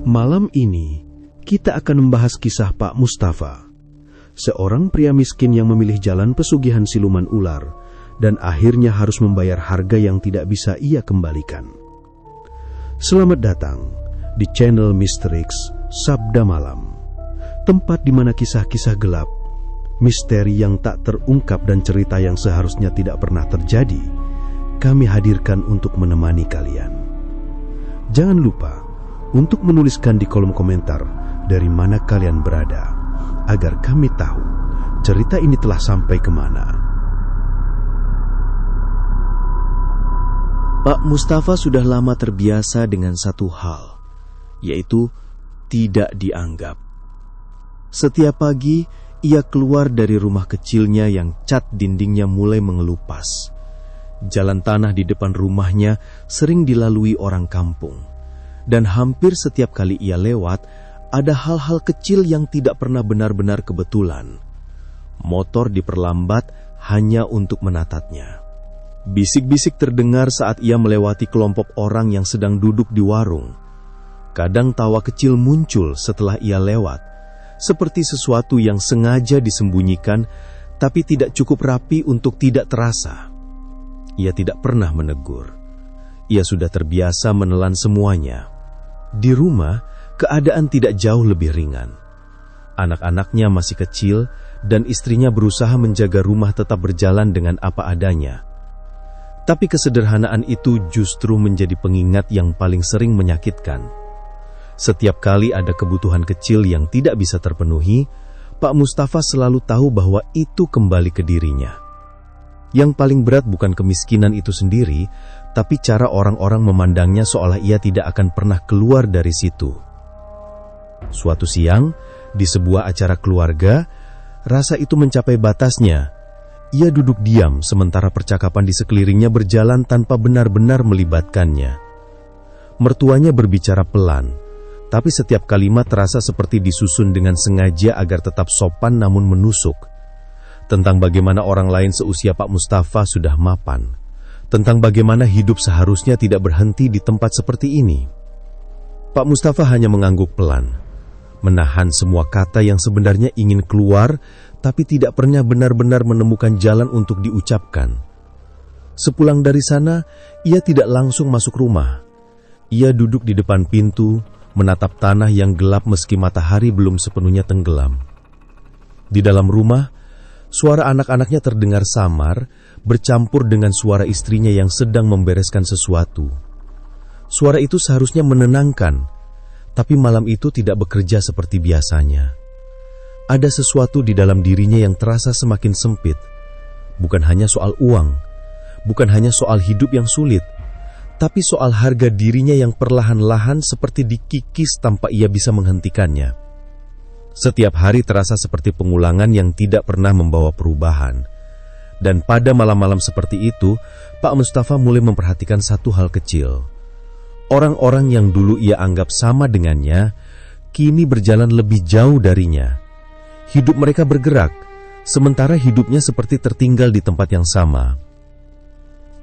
Malam ini, kita akan membahas kisah Pak Mustafa, seorang pria miskin yang memilih jalan pesugihan siluman ular dan akhirnya harus membayar harga yang tidak bisa ia kembalikan. Selamat datang di channel Misterix Sabda Malam, tempat di mana kisah-kisah gelap, misteri yang tak terungkap dan cerita yang seharusnya tidak pernah terjadi, kami hadirkan untuk menemani kalian. Jangan lupa untuk menuliskan di kolom komentar dari mana kalian berada, agar kami tahu cerita ini telah sampai kemana. Pak Mustafa sudah lama terbiasa dengan satu hal, yaitu tidak dianggap. Setiap pagi, ia keluar dari rumah kecilnya yang cat dindingnya mulai mengelupas. Jalan tanah di depan rumahnya sering dilalui orang kampung, dan hampir setiap kali ia lewat, ada hal-hal kecil yang tidak pernah benar-benar kebetulan. Motor diperlambat hanya untuk menatapnya. Bisik-bisik terdengar saat ia melewati kelompok orang yang sedang duduk di warung. Kadang tawa kecil muncul setelah ia lewat, seperti sesuatu yang sengaja disembunyikan, tapi tidak cukup rapi untuk tidak terasa. Ia tidak pernah menegur. Ia sudah terbiasa menelan semuanya. Di rumah, keadaan tidak jauh lebih ringan. Anak-anaknya masih kecil dan istrinya berusaha menjaga rumah tetap berjalan dengan apa adanya. Tapi kesederhanaan itu justru menjadi pengingat yang paling sering menyakitkan. Setiap kali ada kebutuhan kecil yang tidak bisa terpenuhi, Pak Mustafa selalu tahu bahwa itu kembali ke dirinya. Yang paling berat bukan kemiskinan itu sendiri, tapi cara orang-orang memandangnya seolah ia tidak akan pernah keluar dari situ. Suatu siang, di sebuah acara keluarga, rasa itu mencapai batasnya. Ia duduk diam sementara percakapan di sekelilingnya berjalan tanpa benar-benar melibatkannya. Mertuanya berbicara pelan, tapi setiap kalimat terasa seperti disusun dengan sengaja agar tetap sopan namun menusuk. Tentang bagaimana orang lain seusia Pak Mustafa sudah mapan. Tentang bagaimana hidup seharusnya tidak berhenti di tempat seperti ini. Pak Mustafa hanya mengangguk pelan, menahan semua kata yang sebenarnya ingin keluar, tapi tidak pernah benar-benar menemukan jalan untuk diucapkan. Sepulang dari sana, ia tidak langsung masuk rumah. Ia duduk di depan pintu, menatap tanah yang gelap meski matahari belum sepenuhnya tenggelam. Di dalam rumah, suara anak-anaknya terdengar samar, bercampur dengan suara istrinya yang sedang membereskan sesuatu. Suara itu seharusnya menenangkan, tapi malam itu tidak bekerja seperti biasanya. Ada sesuatu di dalam dirinya yang terasa semakin sempit. Bukan hanya soal uang, bukan hanya soal hidup yang sulit, tapi soal harga dirinya yang perlahan-lahan seperti dikikis tanpa ia bisa menghentikannya. Setiap hari terasa seperti pengulangan yang tidak pernah membawa perubahan. Dan pada malam-malam seperti itu, Pak Mustafa mulai memperhatikan satu hal kecil. Orang-orang yang dulu ia anggap sama dengannya, kini berjalan lebih jauh darinya. Hidup mereka bergerak, sementara hidupnya seperti tertinggal di tempat yang sama.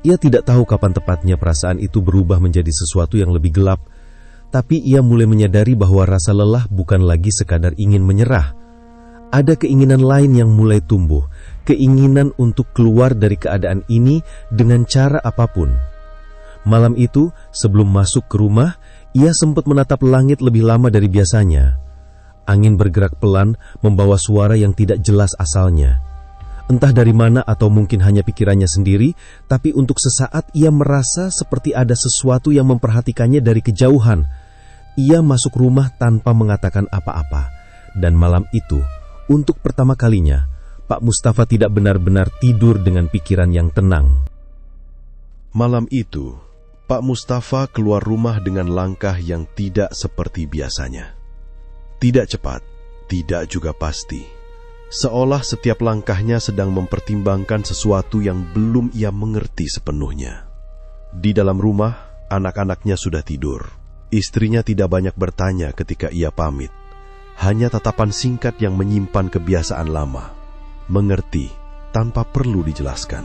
Ia tidak tahu kapan tepatnya perasaan itu berubah menjadi sesuatu yang lebih gelap, tapi ia mulai menyadari bahwa rasa lelah bukan lagi sekadar ingin menyerah. Ada keinginan lain yang mulai tumbuh, keinginan untuk keluar dari keadaan ini dengan cara apapun. Malam itu, sebelum masuk ke rumah, ia sempat menatap langit lebih lama dari biasanya. Angin bergerak pelan, membawa suara yang tidak jelas asalnya. Entah dari mana atau mungkin hanya pikirannya sendiri, tapi untuk sesaat ia merasa seperti ada sesuatu yang memperhatikannya dari kejauhan. Ia masuk rumah tanpa mengatakan apa-apa, dan malam itu, untuk pertama kalinya, Pak Mustafa tidak benar-benar tidur dengan pikiran yang tenang. Malam itu, Pak Mustafa keluar rumah dengan langkah yang tidak seperti biasanya. Tidak cepat, tidak juga pasti. Seolah setiap langkahnya sedang mempertimbangkan sesuatu yang belum ia mengerti sepenuhnya. Di dalam rumah, anak-anaknya sudah tidur. Istrinya tidak banyak bertanya ketika ia pamit. Hanya tatapan singkat yang menyimpan kebiasaan lama. Mengerti tanpa perlu dijelaskan.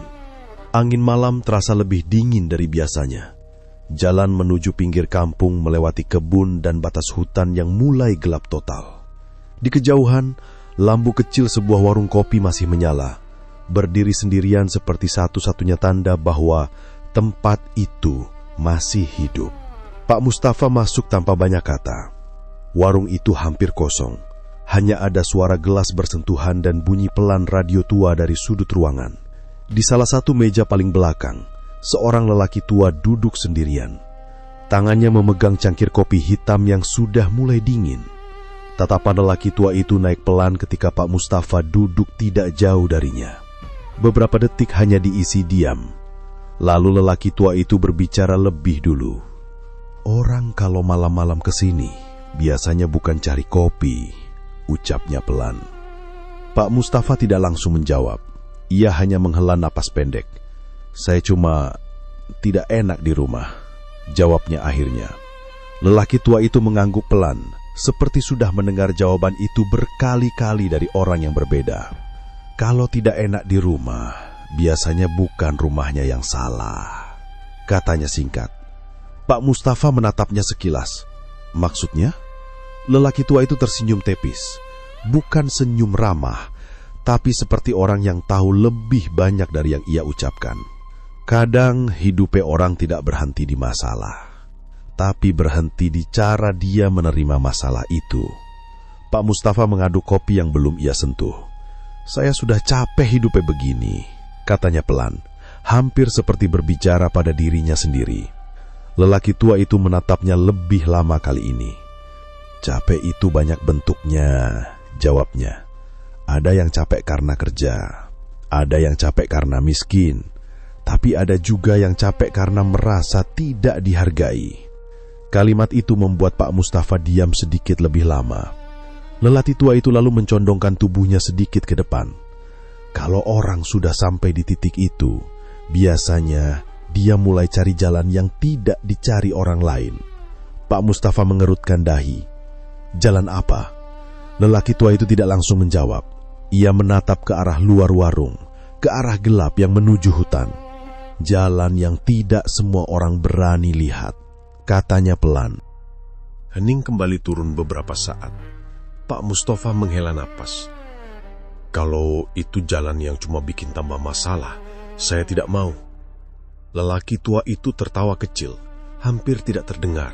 Angin malam terasa lebih dingin dari biasanya. Jalan menuju pinggir kampung melewati kebun dan batas hutan yang mulai gelap total. Di kejauhan, lampu kecil sebuah warung kopi masih menyala, berdiri sendirian seperti satu-satunya tanda bahwa tempat itu masih hidup. Pak Mustafa masuk tanpa banyak kata. Warung itu hampir kosong. Hanya ada suara gelas bersentuhan dan bunyi pelan radio tua dari sudut ruangan. Di salah satu meja paling belakang, seorang lelaki tua duduk sendirian. Tangannya memegang cangkir kopi hitam yang sudah mulai dingin. Tatapan lelaki tua itu naik pelan ketika Pak Mustafa duduk tidak jauh darinya. Beberapa detik hanya diisi diam. Lalu lelaki tua itu berbicara lebih dulu. "Orang kalau malam-malam kesini, biasanya bukan cari kopi," ucapnya pelan. Pak Mustafa tidak langsung menjawab. Ia hanya menghela napas pendek. "Saya cuma tidak enak di rumah," jawabnya akhirnya. Lelaki tua itu mengangguk pelan, seperti sudah mendengar jawaban itu berkali-kali dari orang yang berbeda. "Kalau tidak enak di rumah, biasanya bukan rumahnya yang salah," katanya singkat. Pak Mustafa menatapnya sekilas. "Maksudnya?" Lelaki tua itu tersenyum tepis. Bukan senyum ramah, tapi seperti orang yang tahu lebih banyak dari yang ia ucapkan. Kadang hidupnya orang tidak berhenti di masalah, tapi berhenti di cara dia menerima masalah itu. Pak Mustafa mengaduk kopi yang belum ia sentuh. "Saya sudah capek hidupnya begini," katanya pelan, hampir seperti berbicara pada dirinya sendiri. Lelaki tua itu menatapnya lebih lama kali ini. "Capek itu banyak bentuknya," jawabnya. "Ada yang capek karena kerja, ada yang capek karena miskin, tapi ada juga yang capek karena merasa tidak dihargai." Kalimat itu membuat Pak Mustafa diam sedikit lebih lama. Lelaki tua itu lalu mencondongkan tubuhnya sedikit ke depan. Kalau orang sudah sampai di titik itu, biasanya dia mulai cari jalan yang tidak dicari orang lain. Pak Mustafa mengerutkan dahi. "Jalan apa?" Lelaki tua itu tidak langsung menjawab. Ia menatap ke arah luar warung, ke arah gelap yang menuju hutan. "Jalan yang tidak semua orang berani lihat," katanya pelan. Hening kembali turun beberapa saat. Pak Mustafa menghela napas. "Kalau itu jalan yang cuma bikin tambah masalah, saya tidak mau." Lelaki tua itu tertawa kecil, hampir tidak terdengar.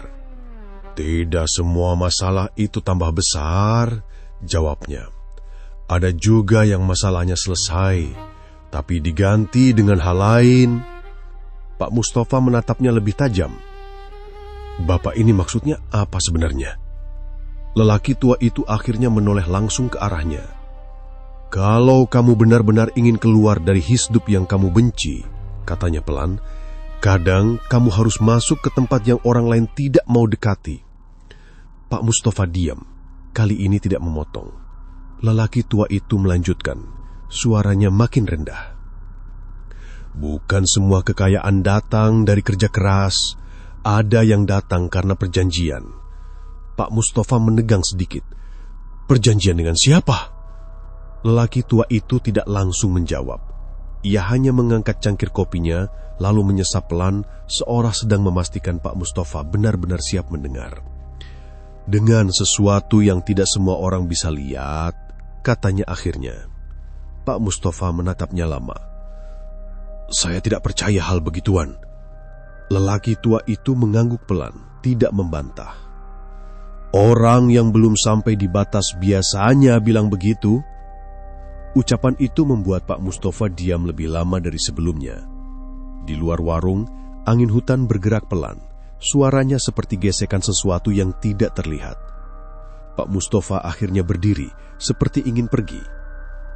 "Tidak semua masalah itu tambah besar," jawabnya. "Ada juga yang masalahnya selesai, tapi diganti dengan hal lain." Pak Mustafa menatapnya lebih tajam. "Bapak ini maksudnya apa sebenarnya?" Lelaki tua itu akhirnya menoleh langsung ke arahnya. "Kalau kamu benar-benar ingin keluar dari hidup yang kamu benci," katanya pelan, "kadang kamu harus masuk ke tempat yang orang lain tidak mau dekati." Pak Mustafa diam, kali ini tidak memotong. Lelaki tua itu melanjutkan, suaranya makin rendah. "Bukan semua kekayaan datang dari kerja keras, ada yang datang karena perjanjian." Pak Mustafa menegang sedikit. "Perjanjian dengan siapa?" Lelaki tua itu tidak langsung menjawab. Ia hanya mengangkat cangkir kopinya, lalu menyesap pelan, seolah sedang memastikan Pak Mustafa benar-benar siap mendengar. "Dengan sesuatu yang tidak semua orang bisa lihat," katanya akhirnya. Pak Mustafa menatapnya lama. "Saya tidak percaya hal begituan." Lelaki tua itu mengangguk pelan, tidak membantah. "Orang yang belum sampai di batas biasanya bilang begitu." Ucapan itu membuat Pak Mustafa diam lebih lama dari sebelumnya. Di luar warung, angin hutan bergerak pelan. Suaranya seperti gesekan sesuatu yang tidak terlihat. Pak Mustafa akhirnya berdiri, seperti ingin pergi.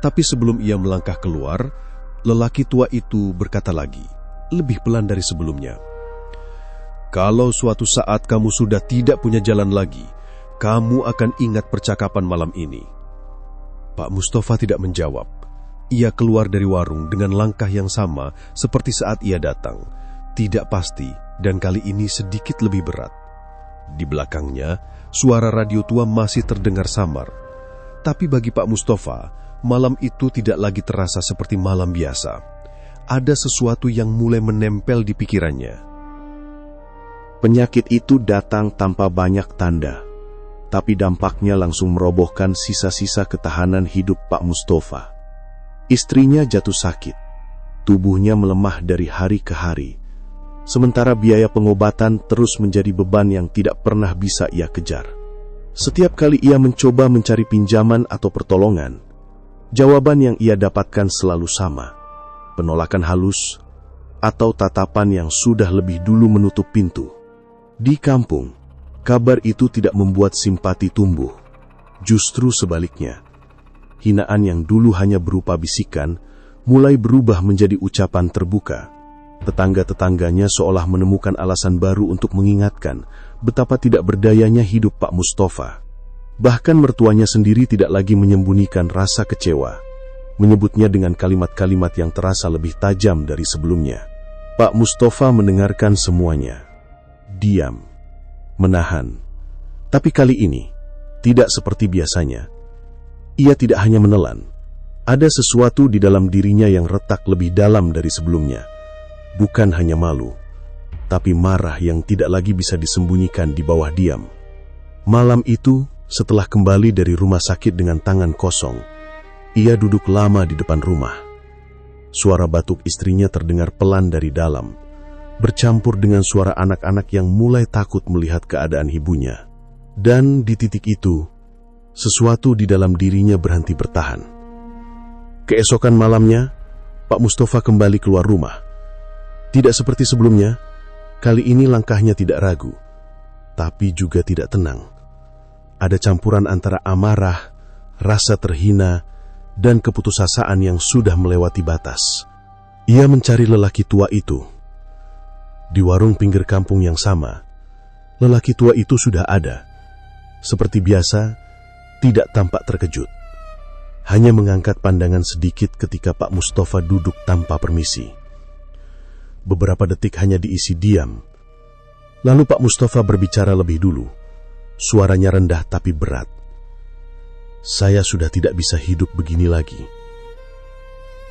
Tapi sebelum ia melangkah keluar, lelaki tua itu berkata lagi, lebih pelan dari sebelumnya. "Kalau suatu saat kamu sudah tidak punya jalan lagi, kamu akan ingat percakapan malam ini." Pak Mustafa tidak menjawab. Ia keluar dari warung dengan langkah yang sama seperti saat ia datang. Tidak pasti, dan kali ini sedikit lebih berat. Di belakangnya, suara radio tua masih terdengar samar. Tapi bagi Pak Mustafa, malam itu tidak lagi terasa seperti malam biasa. Ada sesuatu yang mulai menempel di pikirannya. Penyakit itu datang tanpa banyak tanda, tapi dampaknya langsung merobohkan sisa-sisa ketahanan hidup Pak Mustafa. Istrinya jatuh sakit, tubuhnya melemah dari hari ke hari, sementara biaya pengobatan terus menjadi beban yang tidak pernah bisa ia kejar. Setiap kali ia mencoba mencari pinjaman atau pertolongan, jawaban yang ia dapatkan selalu sama: penolakan halus atau tatapan yang sudah lebih dulu menutup pintu. Di kampung, kabar itu tidak membuat simpati tumbuh. Justru sebaliknya, hinaan yang dulu hanya berupa bisikan mulai berubah menjadi ucapan terbuka. Tetangga-tetangganya seolah menemukan alasan baru untuk mengingatkan betapa tidak berdayanya hidup Pak Mustafa. Bahkan mertuanya sendiri tidak lagi menyembunyikan rasa kecewa, menyebutnya dengan kalimat-kalimat yang terasa lebih tajam dari sebelumnya. Pak Mustafa mendengarkan semuanya, diam, menahan. Tapi kali ini, tidak seperti biasanya. Ia tidak hanya menelan, ada sesuatu di dalam dirinya yang retak lebih dalam dari sebelumnya. Bukan hanya malu, tapi marah yang tidak lagi bisa disembunyikan di bawah diam. Malam itu, setelah kembali dari rumah sakit dengan tangan kosong, ia duduk lama di depan rumah. Suara batuk istrinya terdengar pelan dari dalam, bercampur dengan suara anak-anak yang mulai takut melihat keadaan ibunya. Dan di titik itu, sesuatu di dalam dirinya berhenti bertahan. Keesokan malamnya, Pak Mustafa kembali keluar rumah. Tidak seperti sebelumnya, kali ini langkahnya tidak ragu, tapi juga tidak tenang. Ada campuran antara amarah, rasa terhina, dan keputusasaan yang sudah melewati batas. Ia mencari lelaki tua itu. Di warung pinggir kampung yang sama, lelaki tua itu sudah ada. Seperti biasa, tidak tampak terkejut. Hanya mengangkat pandangan sedikit ketika Pak Mustafa duduk tanpa permisi. Beberapa detik hanya diisi diam. Lalu Pak Mustafa berbicara lebih dulu. Suaranya rendah tapi berat. "Saya sudah tidak bisa hidup begini lagi."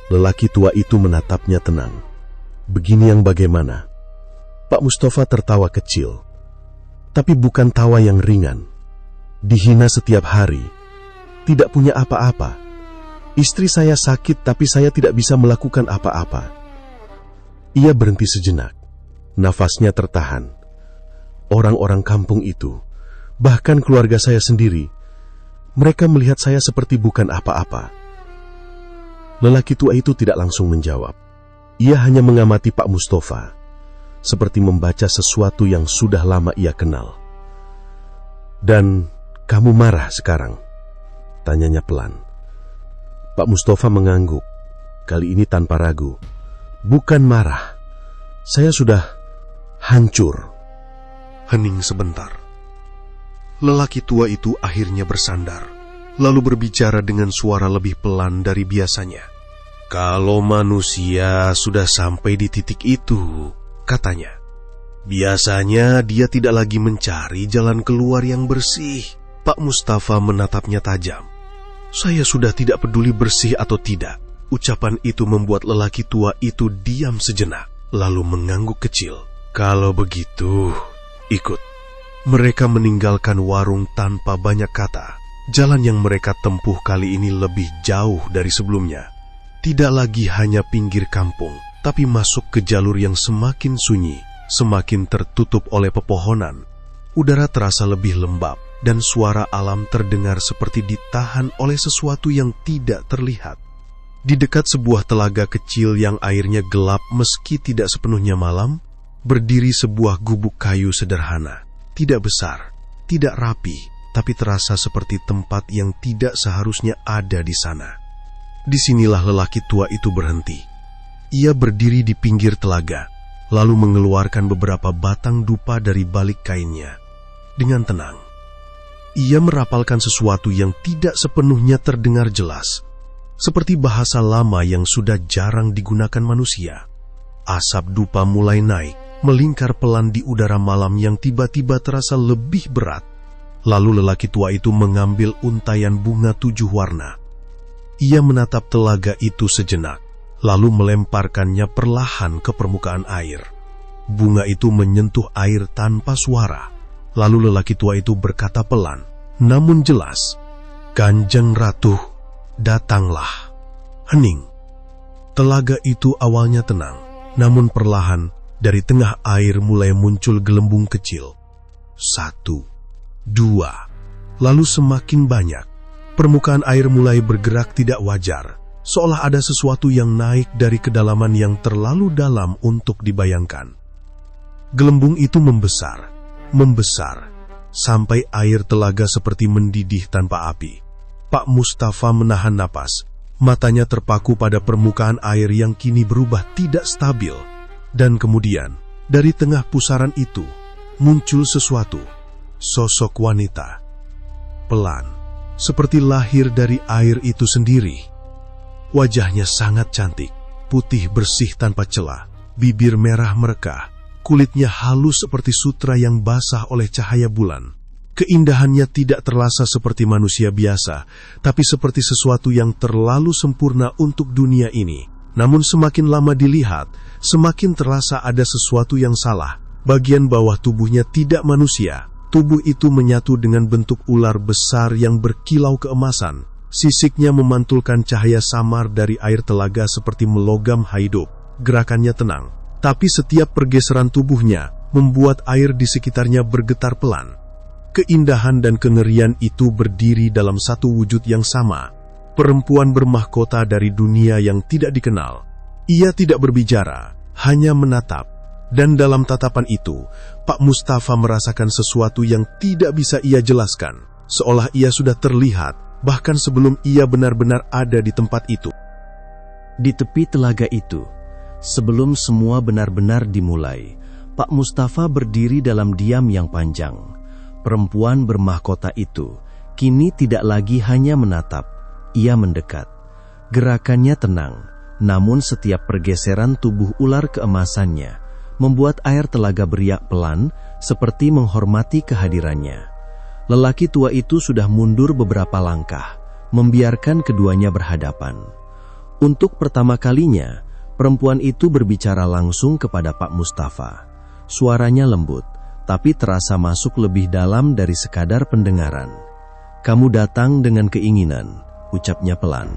Lelaki tua itu menatapnya tenang. "Begini yang bagaimana?" Pak Mustafa tertawa kecil, tapi bukan tawa yang ringan. Dihina setiap hari, tidak punya apa-apa. Istri saya sakit tapi saya tidak bisa melakukan apa-apa. Ia berhenti sejenak, nafasnya tertahan. Orang-orang kampung itu, bahkan keluarga saya sendiri, mereka melihat saya seperti bukan apa-apa. Lelaki tua itu tidak langsung menjawab. Ia hanya mengamati Pak Mustafa, seperti membaca sesuatu yang sudah lama ia kenal. "Dan kamu marah sekarang?" tanyanya pelan. Pak Mustafa mengangguk, kali ini tanpa ragu. "Bukan marah, saya sudah hancur." Hening sebentar. Lelaki tua itu akhirnya bersandar, lalu berbicara dengan suara lebih pelan dari biasanya. "Kalau manusia sudah sampai di titik itu," katanya, "biasanya dia tidak lagi mencari jalan keluar yang bersih." Pak Mustafa menatapnya tajam. "Saya sudah tidak peduli bersih atau tidak." Ucapan itu membuat lelaki tua itu diam sejenak, lalu mengangguk kecil. "Kalau begitu, ikut." Mereka meninggalkan warung tanpa banyak kata. Jalan yang mereka tempuh kali ini lebih jauh dari sebelumnya. Tidak lagi hanya pinggir kampung, tapi masuk ke jalur yang semakin sunyi, semakin tertutup oleh pepohonan. Udara terasa lebih lembab, dan suara alam terdengar seperti ditahan oleh sesuatu yang tidak terlihat. Di dekat sebuah telaga kecil yang airnya gelap meski tidak sepenuhnya malam, berdiri sebuah gubuk kayu sederhana. Tidak besar, tidak rapi, tapi terasa seperti tempat yang tidak seharusnya ada di sana. Disinilah lelaki tua itu berhenti. Ia berdiri di pinggir telaga, lalu mengeluarkan beberapa batang dupa dari balik kainnya. Dengan tenang, ia merapalkan sesuatu yang tidak sepenuhnya terdengar jelas, seperti bahasa lama yang sudah jarang digunakan manusia. Asap dupa mulai naik, melingkar pelan di udara malam yang tiba-tiba terasa lebih berat. Lalu lelaki tua itu mengambil untayan bunga 7 warna. Ia menatap telaga itu sejenak, lalu melemparkannya perlahan ke permukaan air. Bunga itu menyentuh air tanpa suara. Lalu lelaki tua itu berkata pelan, namun jelas, "Kanjeng Ratu, datanglah." Hening. Telaga itu awalnya tenang, namun perlahan dari tengah air mulai muncul gelembung kecil. 1, 2, lalu semakin banyak. Permukaan air mulai bergerak tidak wajar, seolah ada sesuatu yang naik dari kedalaman yang terlalu dalam untuk dibayangkan. Gelembung itu membesar, sampai air telaga seperti mendidih tanpa api. Pak Mustafa menahan napas. Matanya terpaku pada permukaan air yang kini berubah tidak stabil. Dan kemudian, dari tengah pusaran itu, muncul sesuatu. Sosok wanita. Pelan, seperti lahir dari air itu sendiri. Wajahnya sangat cantik, putih bersih tanpa celah, bibir merah merekah, kulitnya halus seperti sutra yang basah oleh cahaya bulan. Keindahannya tidak terasa seperti manusia biasa, tapi seperti sesuatu yang terlalu sempurna untuk dunia ini. Namun semakin lama dilihat, semakin terasa ada sesuatu yang salah. Bagian bawah tubuhnya tidak manusia. Tubuh itu menyatu dengan bentuk ular besar yang berkilau keemasan. Sisiknya memantulkan cahaya samar dari air telaga seperti melogam hidup. Gerakannya tenang, tapi setiap pergeseran tubuhnya membuat air di sekitarnya bergetar pelan. Keindahan dan kengerian itu berdiri dalam satu wujud yang sama. Perempuan bermahkota dari dunia yang tidak dikenal. Ia tidak berbicara, hanya menatap. Dan dalam tatapan itu, Pak Mustafa merasakan sesuatu yang tidak bisa ia jelaskan. Seolah ia sudah terlihat, bahkan sebelum ia benar-benar ada di tempat itu. Di tepi telaga itu, sebelum semua benar-benar dimulai, Pak Mustafa berdiri dalam diam yang panjang. Perempuan bermahkota itu kini tidak lagi hanya menatap, ia mendekat. Gerakannya tenang, namun setiap pergeseran tubuh ular keemasannya membuat air telaga beriak pelan seperti menghormati kehadirannya. Lelaki tua itu sudah mundur beberapa langkah, membiarkan keduanya berhadapan. Untuk pertama kalinya, perempuan itu berbicara langsung kepada Pak Mustafa. Suaranya lembut, tapi terasa masuk lebih dalam dari sekadar pendengaran. "Kamu datang dengan keinginan," ucapnya pelan.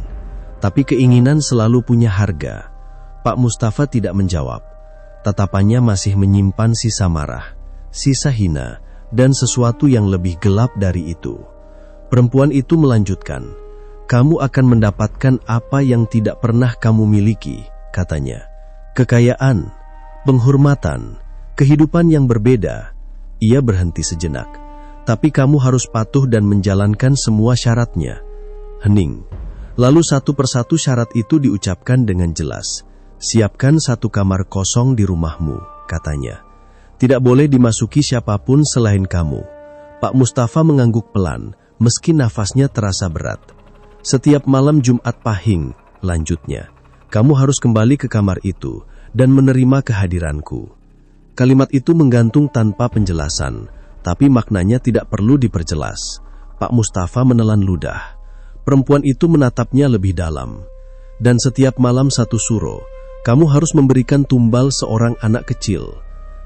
"Tapi keinginan selalu punya harga." Pak Mustafa tidak menjawab. Tatapannya masih menyimpan sisa marah, sisa hina, dan sesuatu yang lebih gelap dari itu. Perempuan itu melanjutkan, "Kamu akan mendapatkan apa yang tidak pernah kamu miliki," katanya. "Kekayaan, penghormatan, kehidupan yang berbeda." Ia berhenti sejenak. "Tapi kamu harus patuh dan menjalankan semua syaratnya." Hening. Lalu satu persatu syarat itu diucapkan dengan jelas. "Siapkan satu kamar kosong di rumahmu," katanya. "Tidak boleh dimasuki siapapun selain kamu." Pak Mustafa mengangguk pelan, meski nafasnya terasa berat. "Setiap malam Jumat Pahing," lanjutnya, "kamu harus kembali ke kamar itu dan menerima kehadiranku." Kalimat itu menggantung tanpa penjelasan, tapi maknanya tidak perlu diperjelas. Pak Mustafa menelan ludah. Perempuan itu menatapnya lebih dalam. "Dan setiap malam satu suro, kamu harus memberikan tumbal seorang anak kecil."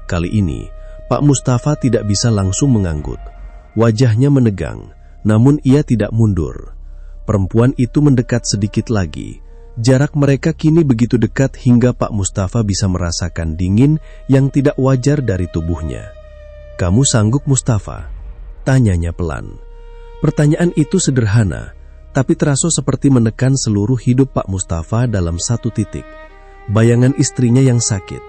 Kali ini, Pak Mustafa tidak bisa langsung mengangguk. Wajahnya menegang, namun ia tidak mundur. Perempuan itu mendekat sedikit lagi. Jarak mereka kini begitu dekat hingga Pak Mustafa bisa merasakan dingin yang tidak wajar dari tubuhnya. "Kamu sanggup, Mustafa?" tanyanya pelan. Pertanyaan itu sederhana, tapi terasa seperti menekan seluruh hidup Pak Mustafa dalam satu titik. Bayangan istrinya yang sakit,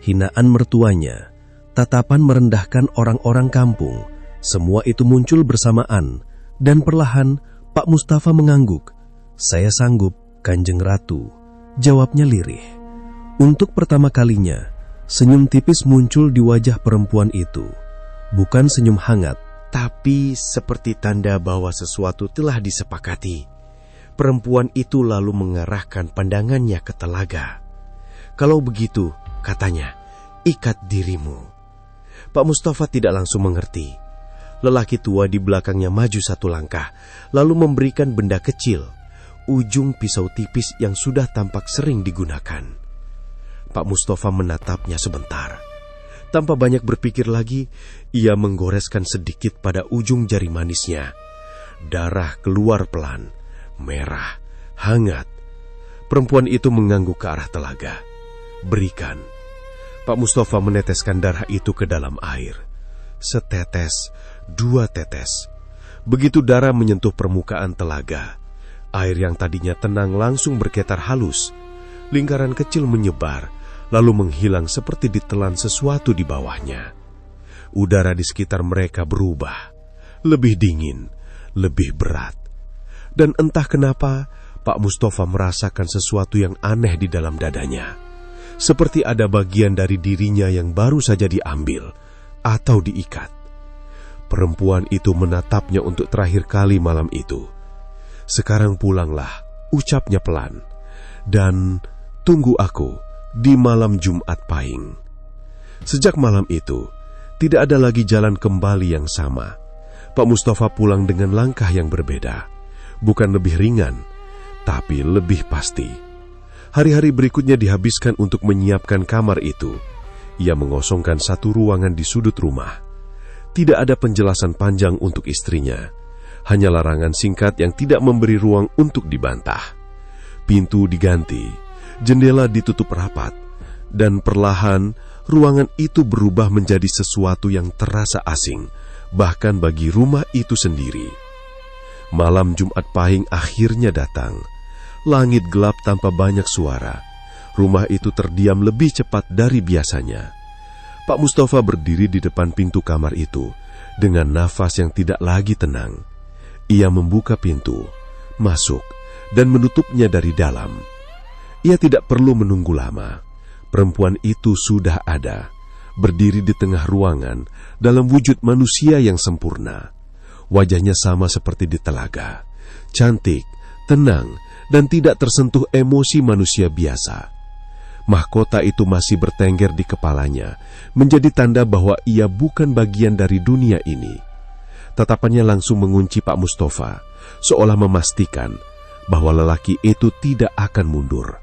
hinaan mertuanya, tatapan merendahkan orang-orang kampung, semua itu muncul bersamaan, dan perlahan Pak Mustafa mengangguk. "Saya sanggup, Kanjeng Ratu," jawabnya lirih. Untuk pertama kalinya, senyum tipis muncul di wajah perempuan itu. Bukan senyum hangat, Tapi seperti tanda bahwa sesuatu telah disepakati, perempuan itu lalu mengarahkan pandangannya ke telaga. "Kalau begitu," katanya, "ikat dirimu." Pak Mustafa tidak langsung mengerti. Lelaki tua di belakangnya maju satu langkah, lalu memberikan benda kecil, ujung pisau tipis yang sudah tampak sering digunakan. Pak Mustafa menatapnya sebentar. Tanpa banyak berpikir lagi, ia menggoreskan sedikit pada ujung jari manisnya. Darah keluar pelan, merah, hangat. Perempuan itu mengangguk ke arah telaga. Berikan. Pak Mustafa meneteskan darah itu ke dalam air. Setetes, 2 tetes. Begitu darah menyentuh permukaan telaga, air yang tadinya tenang langsung bergetar halus. Lingkaran kecil menyebar, lalu menghilang seperti ditelan sesuatu di bawahnya. Udara di sekitar mereka berubah, lebih dingin, lebih berat. Dan entah kenapa, Pak Mustafa merasakan sesuatu yang aneh di dalam dadanya. Seperti ada bagian dari dirinya yang baru saja diambil atau diikat. Perempuan itu menatapnya untuk terakhir kali malam itu. Sekarang pulanglah, ucapnya pelan. Dan tunggu aku di malam Jumat Pahing. Sejak malam itu, tidak ada lagi jalan kembali yang sama. Pak Mustafa pulang dengan langkah yang berbeda. Bukan lebih ringan, tapi lebih pasti. Hari-hari berikutnya dihabiskan untuk menyiapkan kamar itu. Ia mengosongkan satu ruangan di sudut rumah. Tidak ada penjelasan panjang untuk istrinya. Hanya larangan singkat yang tidak memberi ruang untuk dibantah. Pintu diganti. Jendela ditutup rapat, dan perlahan ruangan itu berubah menjadi sesuatu yang terasa asing, bahkan bagi rumah itu sendiri. Malam Jumat Pahing akhirnya datang. Langit gelap tanpa banyak suara. Rumah itu terdiam lebih cepat dari biasanya. Pak Mustafa berdiri di depan pintu kamar itu, dengan nafas yang tidak lagi tenang. Ia membuka pintu, masuk, dan menutupnya dari dalam. Ia tidak perlu menunggu lama. Perempuan itu sudah ada, berdiri di tengah ruangan dalam wujud manusia yang sempurna. Wajahnya sama seperti di telaga, cantik, tenang, dan tidak tersentuh emosi manusia biasa. Mahkota itu masih bertengger di kepalanya, menjadi tanda bahwa ia bukan bagian dari dunia ini. Tatapannya langsung mengunci Pak Mustafa, seolah memastikan bahwa lelaki itu tidak akan mundur.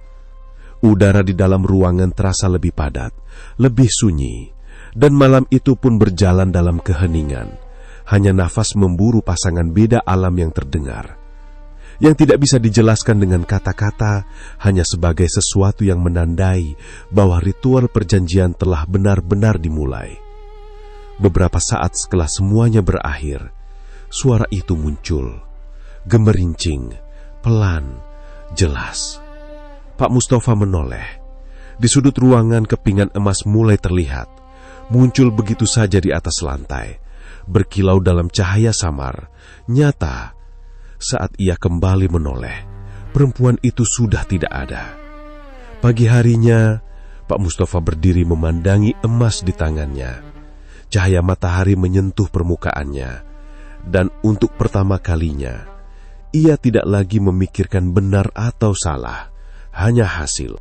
Udara di dalam ruangan terasa lebih padat, lebih sunyi, dan malam itu pun berjalan dalam keheningan. Hanya nafas memburu pasangan beda alam yang terdengar. Yang tidak bisa dijelaskan dengan kata-kata, hanya sebagai sesuatu yang menandai bahwa ritual perjanjian telah benar-benar dimulai. Beberapa saat setelah semuanya berakhir, suara itu muncul, gemerincing, pelan, jelas. Pak Mustafa menoleh. Di sudut ruangan kepingan emas mulai terlihat, muncul begitu saja di atas lantai, berkilau dalam cahaya samar, nyata. Saat ia kembali menoleh, perempuan itu sudah tidak ada. Pagi harinya, Pak Mustafa berdiri memandangi emas di tangannya. Cahaya matahari menyentuh permukaannya, dan untuk pertama kalinya, ia tidak lagi memikirkan benar atau salah. Hanya hasil.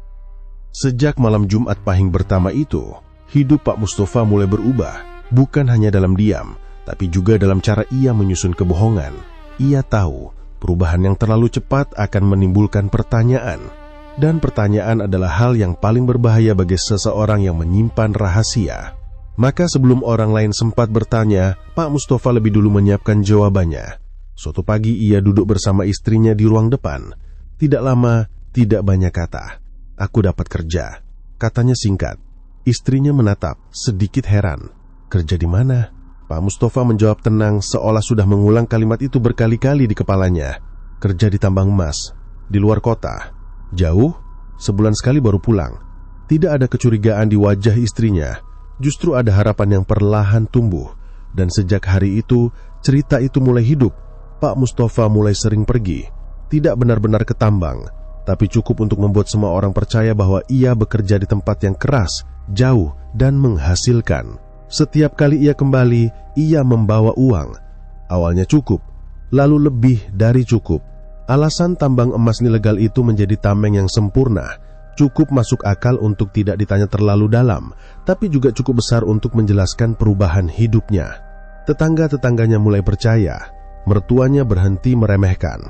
Sejak malam Jumat Pahing pertama itu, hidup Pak Mustafa mulai berubah. Bukan hanya dalam diam, tapi juga dalam cara ia menyusun kebohongan. Ia tahu perubahan yang terlalu cepat akan menimbulkan pertanyaan. Dan pertanyaan adalah hal yang paling berbahaya bagi seseorang yang menyimpan rahasia. Maka sebelum orang lain sempat bertanya, Pak Mustafa lebih dulu menyiapkan jawabannya. Suatu pagi ia duduk bersama istrinya di ruang depan. Tidak lama, tidak banyak kata. Aku dapat kerja, katanya singkat. Istrinya menatap, sedikit heran. Kerja di mana? Pak Mustafa menjawab tenang, seolah sudah mengulang kalimat itu berkali-kali di kepalanya. Kerja di tambang emas, di luar kota. Jauh? Sebulan sekali baru pulang. Tidak ada kecurigaan di wajah istrinya. Justru ada harapan yang perlahan tumbuh. Dan sejak hari itu, cerita itu mulai hidup. Pak Mustafa mulai sering pergi. Tidak benar-benar ke tambang, tapi cukup untuk membuat semua orang percaya bahwa ia bekerja di tempat yang keras, jauh, dan menghasilkan. Setiap kali ia kembali, ia membawa uang. Awalnya cukup, lalu lebih dari cukup. Alasan tambang emas ilegal itu menjadi tameng yang sempurna. Cukup masuk akal untuk tidak ditanya terlalu dalam, tapi juga cukup besar untuk menjelaskan perubahan hidupnya. Tetangga-tetangganya mulai percaya, mertuanya berhenti meremehkan,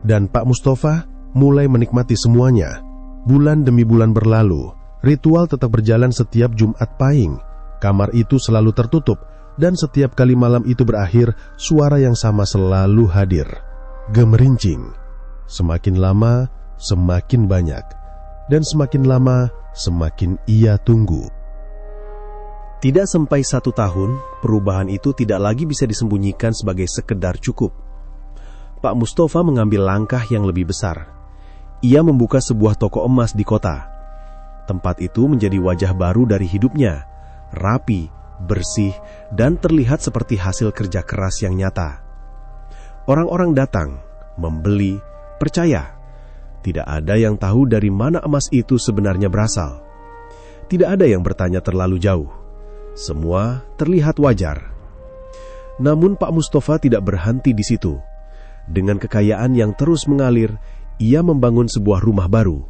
dan Pak Mustafa mulai menikmati semuanya. Bulan demi bulan berlalu, ritual tetap berjalan setiap Jumat Pahing. Kamar itu selalu tertutup, dan setiap kali malam itu berakhir, suara yang sama selalu hadir. Gemerincing. Semakin lama, semakin banyak. Dan semakin lama, semakin ia tunggu. Tidak sampai 1 tahun, perubahan itu tidak lagi bisa disembunyikan sebagai sekedar cukup. Pak Mustafa mengambil langkah yang lebih besar. Ia membuka sebuah toko emas di kota. Tempat itu menjadi wajah baru dari hidupnya, rapi, bersih, dan terlihat seperti hasil kerja keras yang nyata. Orang-orang datang, membeli, percaya. Tidak ada yang tahu dari mana emas itu sebenarnya berasal. Tidak ada yang bertanya terlalu jauh. Semua terlihat wajar. Namun Pak Mustafa tidak berhenti di situ. Dengan kekayaan yang terus mengalir, ia membangun sebuah rumah baru.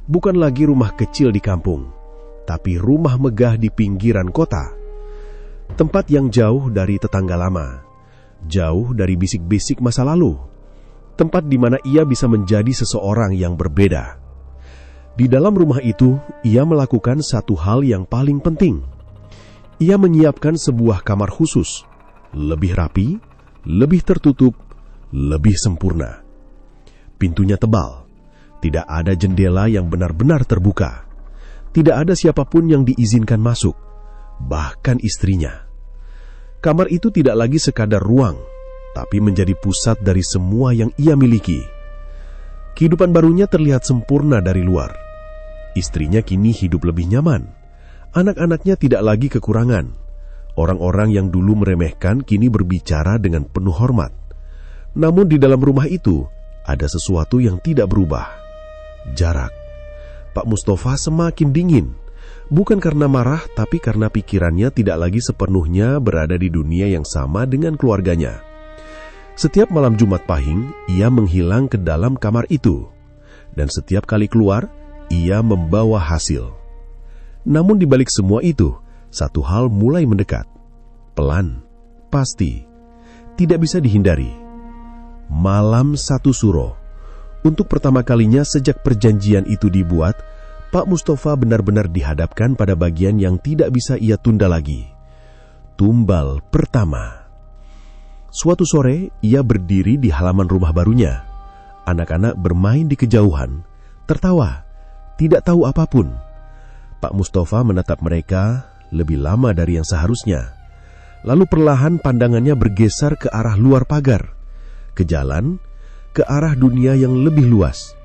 Bukan lagi rumah kecil di kampung, tapi rumah megah di pinggiran kota. Tempat yang jauh dari tetangga lama, jauh dari bisik-bisik masa lalu. Tempat di mana ia bisa menjadi seseorang yang berbeda. Di dalam rumah itu, ia melakukan satu hal yang paling penting. Ia menyiapkan sebuah kamar khusus, lebih rapi, lebih tertutup, lebih sempurna. Pintunya tebal, tidak ada jendela yang benar-benar terbuka. Tidak ada siapapun yang diizinkan masuk, bahkan istrinya. Kamar itu tidak lagi sekadar ruang, tapi menjadi pusat dari semua yang ia miliki. Kehidupan barunya terlihat sempurna dari luar. Istrinya kini hidup lebih nyaman. Anak-anaknya tidak lagi kekurangan. Orang-orang yang dulu meremehkan kini berbicara dengan penuh hormat. Namun di dalam rumah itu ada sesuatu yang tidak berubah. Jarak. Pak Mustafa semakin dingin. Bukan karena marah, tapi karena pikirannya tidak lagi sepenuhnya berada di dunia yang sama dengan keluarganya. Setiap malam Jumat Pahing, ia menghilang ke dalam kamar itu. Dan setiap kali keluar, ia membawa hasil. Namun di balik semua itu, satu hal mulai mendekat. Pelan, pasti, tidak bisa dihindari. Malam 1 Suro. Untuk pertama kalinya sejak perjanjian itu dibuat, Pak Mustafa benar-benar dihadapkan pada bagian yang tidak bisa ia tunda lagi. Tumbal pertama. Suatu sore, ia berdiri di halaman rumah barunya. Anak-anak bermain di kejauhan, tertawa, tidak tahu apapun. Pak Mustafa menatap mereka lebih lama dari yang seharusnya. Lalu perlahan pandangannya bergeser ke arah luar pagar, ke jalan, ke arah dunia yang lebih luas.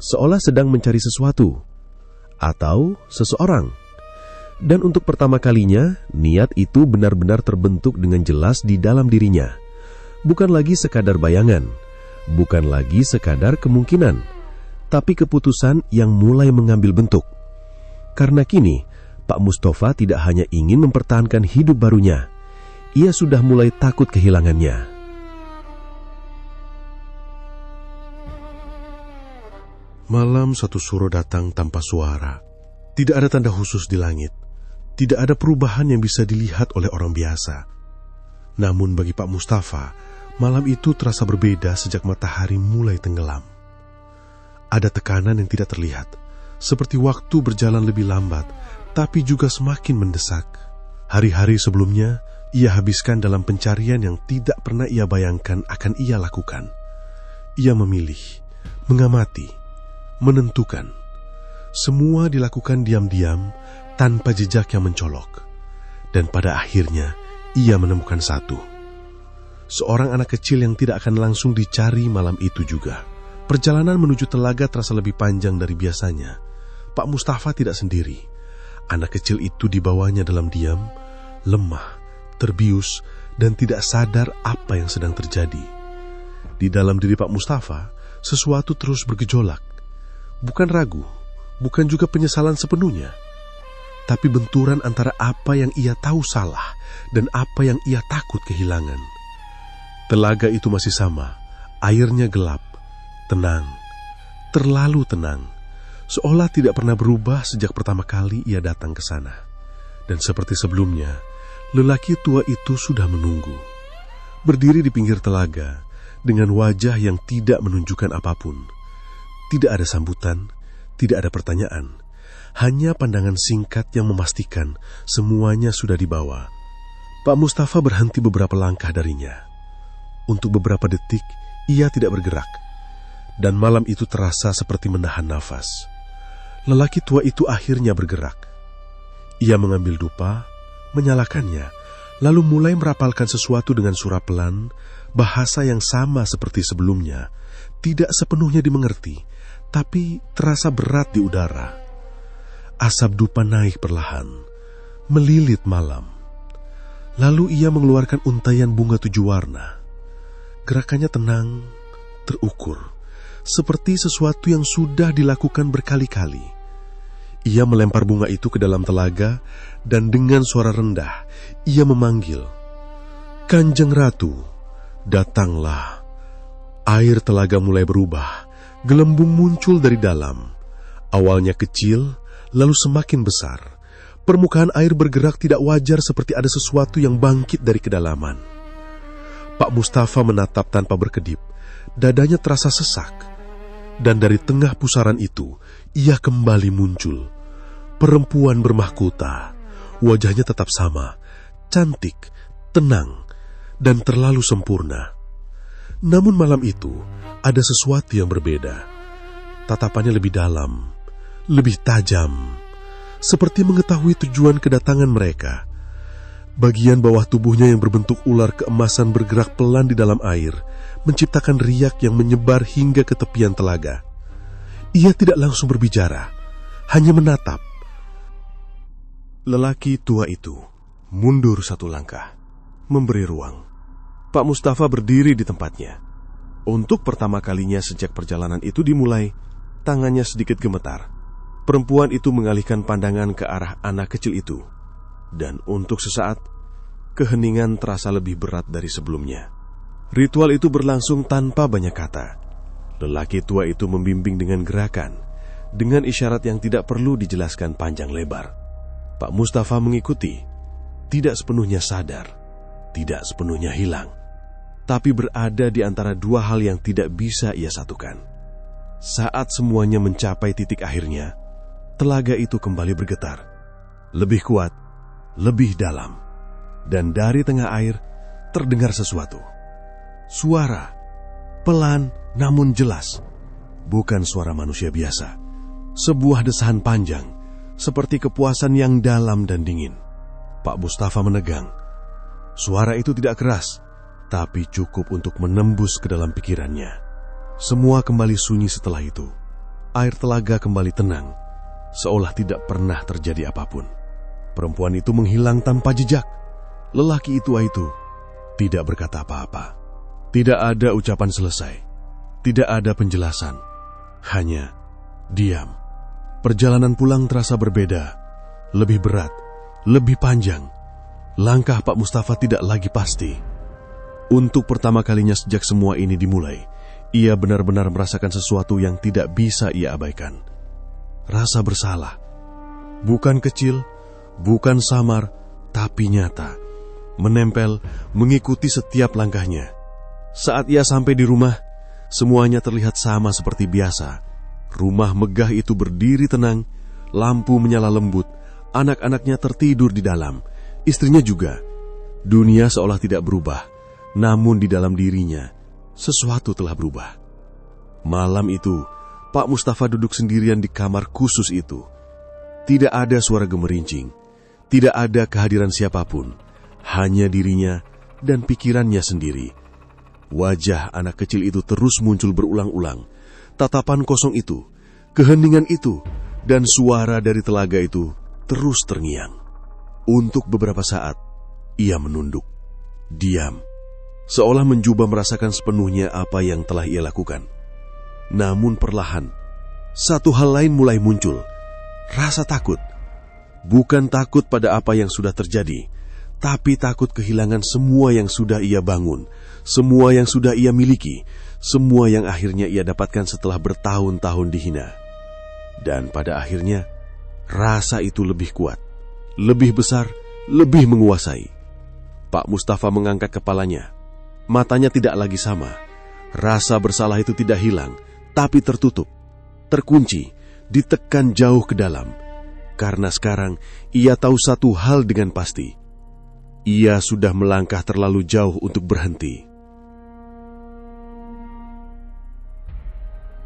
Seolah sedang mencari sesuatu atau seseorang. Dan untuk pertama kalinya, niat itu benar-benar terbentuk dengan jelas di dalam dirinya. Bukan lagi sekadar bayangan, bukan lagi sekadar kemungkinan, tapi keputusan yang mulai mengambil bentuk. Karena kini, Pak Mustafa tidak hanya ingin mempertahankan hidup barunya, ia sudah mulai takut kehilangannya. Malam 1 Suro datang tanpa suara. Tidak ada tanda khusus di langit. Tidak ada perubahan yang bisa dilihat oleh orang biasa. Namun bagi Pak Mustafa, malam itu terasa berbeda sejak matahari mulai tenggelam. Ada tekanan yang tidak terlihat, seperti waktu berjalan lebih lambat, tapi juga semakin mendesak. Hari-hari sebelumnya, ia habiskan dalam pencarian yang tidak pernah ia bayangkan akan ia lakukan. Ia memilih, mengamati, menentukan. Semua dilakukan diam-diam, tanpa jejak yang mencolok. Dan pada akhirnya, ia menemukan satu. Seorang anak kecil yang tidak akan langsung dicari malam itu juga. Perjalanan menuju telaga terasa lebih panjang dari biasanya. Pak Mustafa tidak sendiri. Anak kecil itu dibawanya dalam diam, lemah, terbius, dan tidak sadar apa yang sedang terjadi. Di dalam diri Pak Mustafa, sesuatu terus bergejolak. Bukan ragu, bukan juga penyesalan sepenuhnya, tapi benturan antara apa yang ia tahu salah dan apa yang ia takut kehilangan. Telaga itu masih sama, airnya gelap, tenang, terlalu tenang, seolah tidak pernah berubah sejak pertama kali ia datang ke sana. Dan seperti sebelumnya, lelaki tua itu sudah menunggu, berdiri di pinggir telaga dengan wajah yang tidak menunjukkan apapun. Tidak ada sambutan, tidak ada pertanyaan, hanya pandangan singkat yang memastikan semuanya sudah dibawa. Pak Mustafa berhenti beberapa langkah darinya. Untuk beberapa detik, ia tidak bergerak. Dan malam itu terasa seperti menahan nafas. Lelaki tua itu akhirnya bergerak. Ia mengambil dupa, menyalakannya, lalu mulai merapalkan sesuatu dengan suara pelan, bahasa yang sama seperti sebelumnya, tidak sepenuhnya dimengerti, tapi terasa berat di udara. Asap dupa naik perlahan, melilit malam. Lalu ia mengeluarkan untaian bunga 7 warna. Gerakannya tenang, terukur, seperti sesuatu yang sudah dilakukan berkali-kali. Ia melempar bunga itu ke dalam telaga, dan dengan suara rendah, ia memanggil, "Kanjeng Ratu, datanglah." Air telaga mulai berubah, gelembung muncul dari dalam. Awalnya kecil, lalu semakin besar. Permukaan air bergerak tidak wajar seperti ada sesuatu yang bangkit dari kedalaman. Pak Mustafa menatap tanpa berkedip, dadanya terasa sesak. Dan dari tengah pusaran itu, ia kembali muncul. Perempuan bermahkota, wajahnya tetap sama, cantik, tenang, dan terlalu sempurna. Namun malam itu, ada sesuatu yang berbeda. Tatapannya lebih dalam, lebih tajam, seperti mengetahui tujuan kedatangan mereka. Bagian bawah tubuhnya yang berbentuk ular keemasan bergerak pelan di dalam air, menciptakan riak yang menyebar hingga ke tepian telaga. Ia tidak langsung berbicara, hanya menatap. Lelaki tua itu mundur 1 langkah, memberi ruang. Pak Mustafa berdiri di tempatnya. Untuk pertama kalinya sejak perjalanan itu dimulai, tangannya sedikit gemetar. Perempuan itu mengalihkan pandangan ke arah anak kecil itu. Dan untuk sesaat, keheningan terasa lebih berat dari sebelumnya. Ritual itu berlangsung tanpa banyak kata. Lelaki tua itu membimbing dengan gerakan, dengan isyarat yang tidak perlu dijelaskan panjang lebar. Pak Mustafa mengikuti, tidak sepenuhnya sadar, tidak sepenuhnya hilang, tapi berada di antara 2 hal yang tidak bisa ia satukan. Saat semuanya mencapai titik akhirnya, telaga itu kembali bergetar, lebih kuat, lebih dalam, dan dari tengah air terdengar sesuatu. Suara, pelan namun jelas, bukan suara manusia biasa. Sebuah desahan panjang, seperti kepuasan yang dalam dan dingin. Pak Mustafa menegang. Suara itu tidak keras, tapi cukup untuk menembus ke dalam pikirannya. Semua kembali sunyi setelah itu. Air telaga kembali tenang, seolah tidak pernah terjadi apapun. Perempuan itu menghilang tanpa jejak. Lelaki itu tidak berkata apa-apa. Tidak ada ucapan selesai. Tidak ada penjelasan. Hanya diam. Perjalanan pulang terasa berbeda, lebih berat, lebih panjang. Langkah Pak Mustafa tidak lagi pasti. Untuk pertama kalinya sejak semua ini dimulai, ia benar-benar merasakan sesuatu yang tidak bisa ia abaikan. Rasa bersalah. Bukan kecil, bukan samar, tapi nyata. Menempel, mengikuti setiap langkahnya. Saat ia sampai di rumah, semuanya terlihat sama seperti biasa. Rumah megah itu berdiri tenang, lampu menyala lembut, anak-anaknya tertidur di dalam, istrinya juga. Dunia seolah tidak berubah, namun di dalam dirinya, sesuatu telah berubah. Malam itu, Pak Mustafa duduk sendirian di kamar khusus itu. Tidak ada suara gemerincing, tidak ada kehadiran siapapun, hanya dirinya dan pikirannya sendiri. Wajah anak kecil itu terus muncul berulang-ulang. Tatapan kosong itu, keheningan itu, dan suara dari telaga itu terus terngiang. Untuk beberapa saat, ia menunduk, diam, seolah mencoba merasakan sepenuhnya apa yang telah ia lakukan. Namun perlahan, satu hal lain mulai muncul, rasa takut. Bukan takut pada apa yang sudah terjadi, tapi takut kehilangan semua yang sudah ia bangun, semua yang sudah ia miliki, semua yang akhirnya ia dapatkan setelah bertahun-tahun dihina. Dan pada akhirnya, rasa itu lebih kuat, lebih besar, lebih menguasai. Pak Mustafa mengangkat kepalanya. Matanya tidak lagi sama. Rasa bersalah itu tidak hilang, tapi tertutup, terkunci, ditekan jauh ke dalam. Karena sekarang ia tahu satu hal dengan pasti. Ia sudah melangkah terlalu jauh untuk berhenti.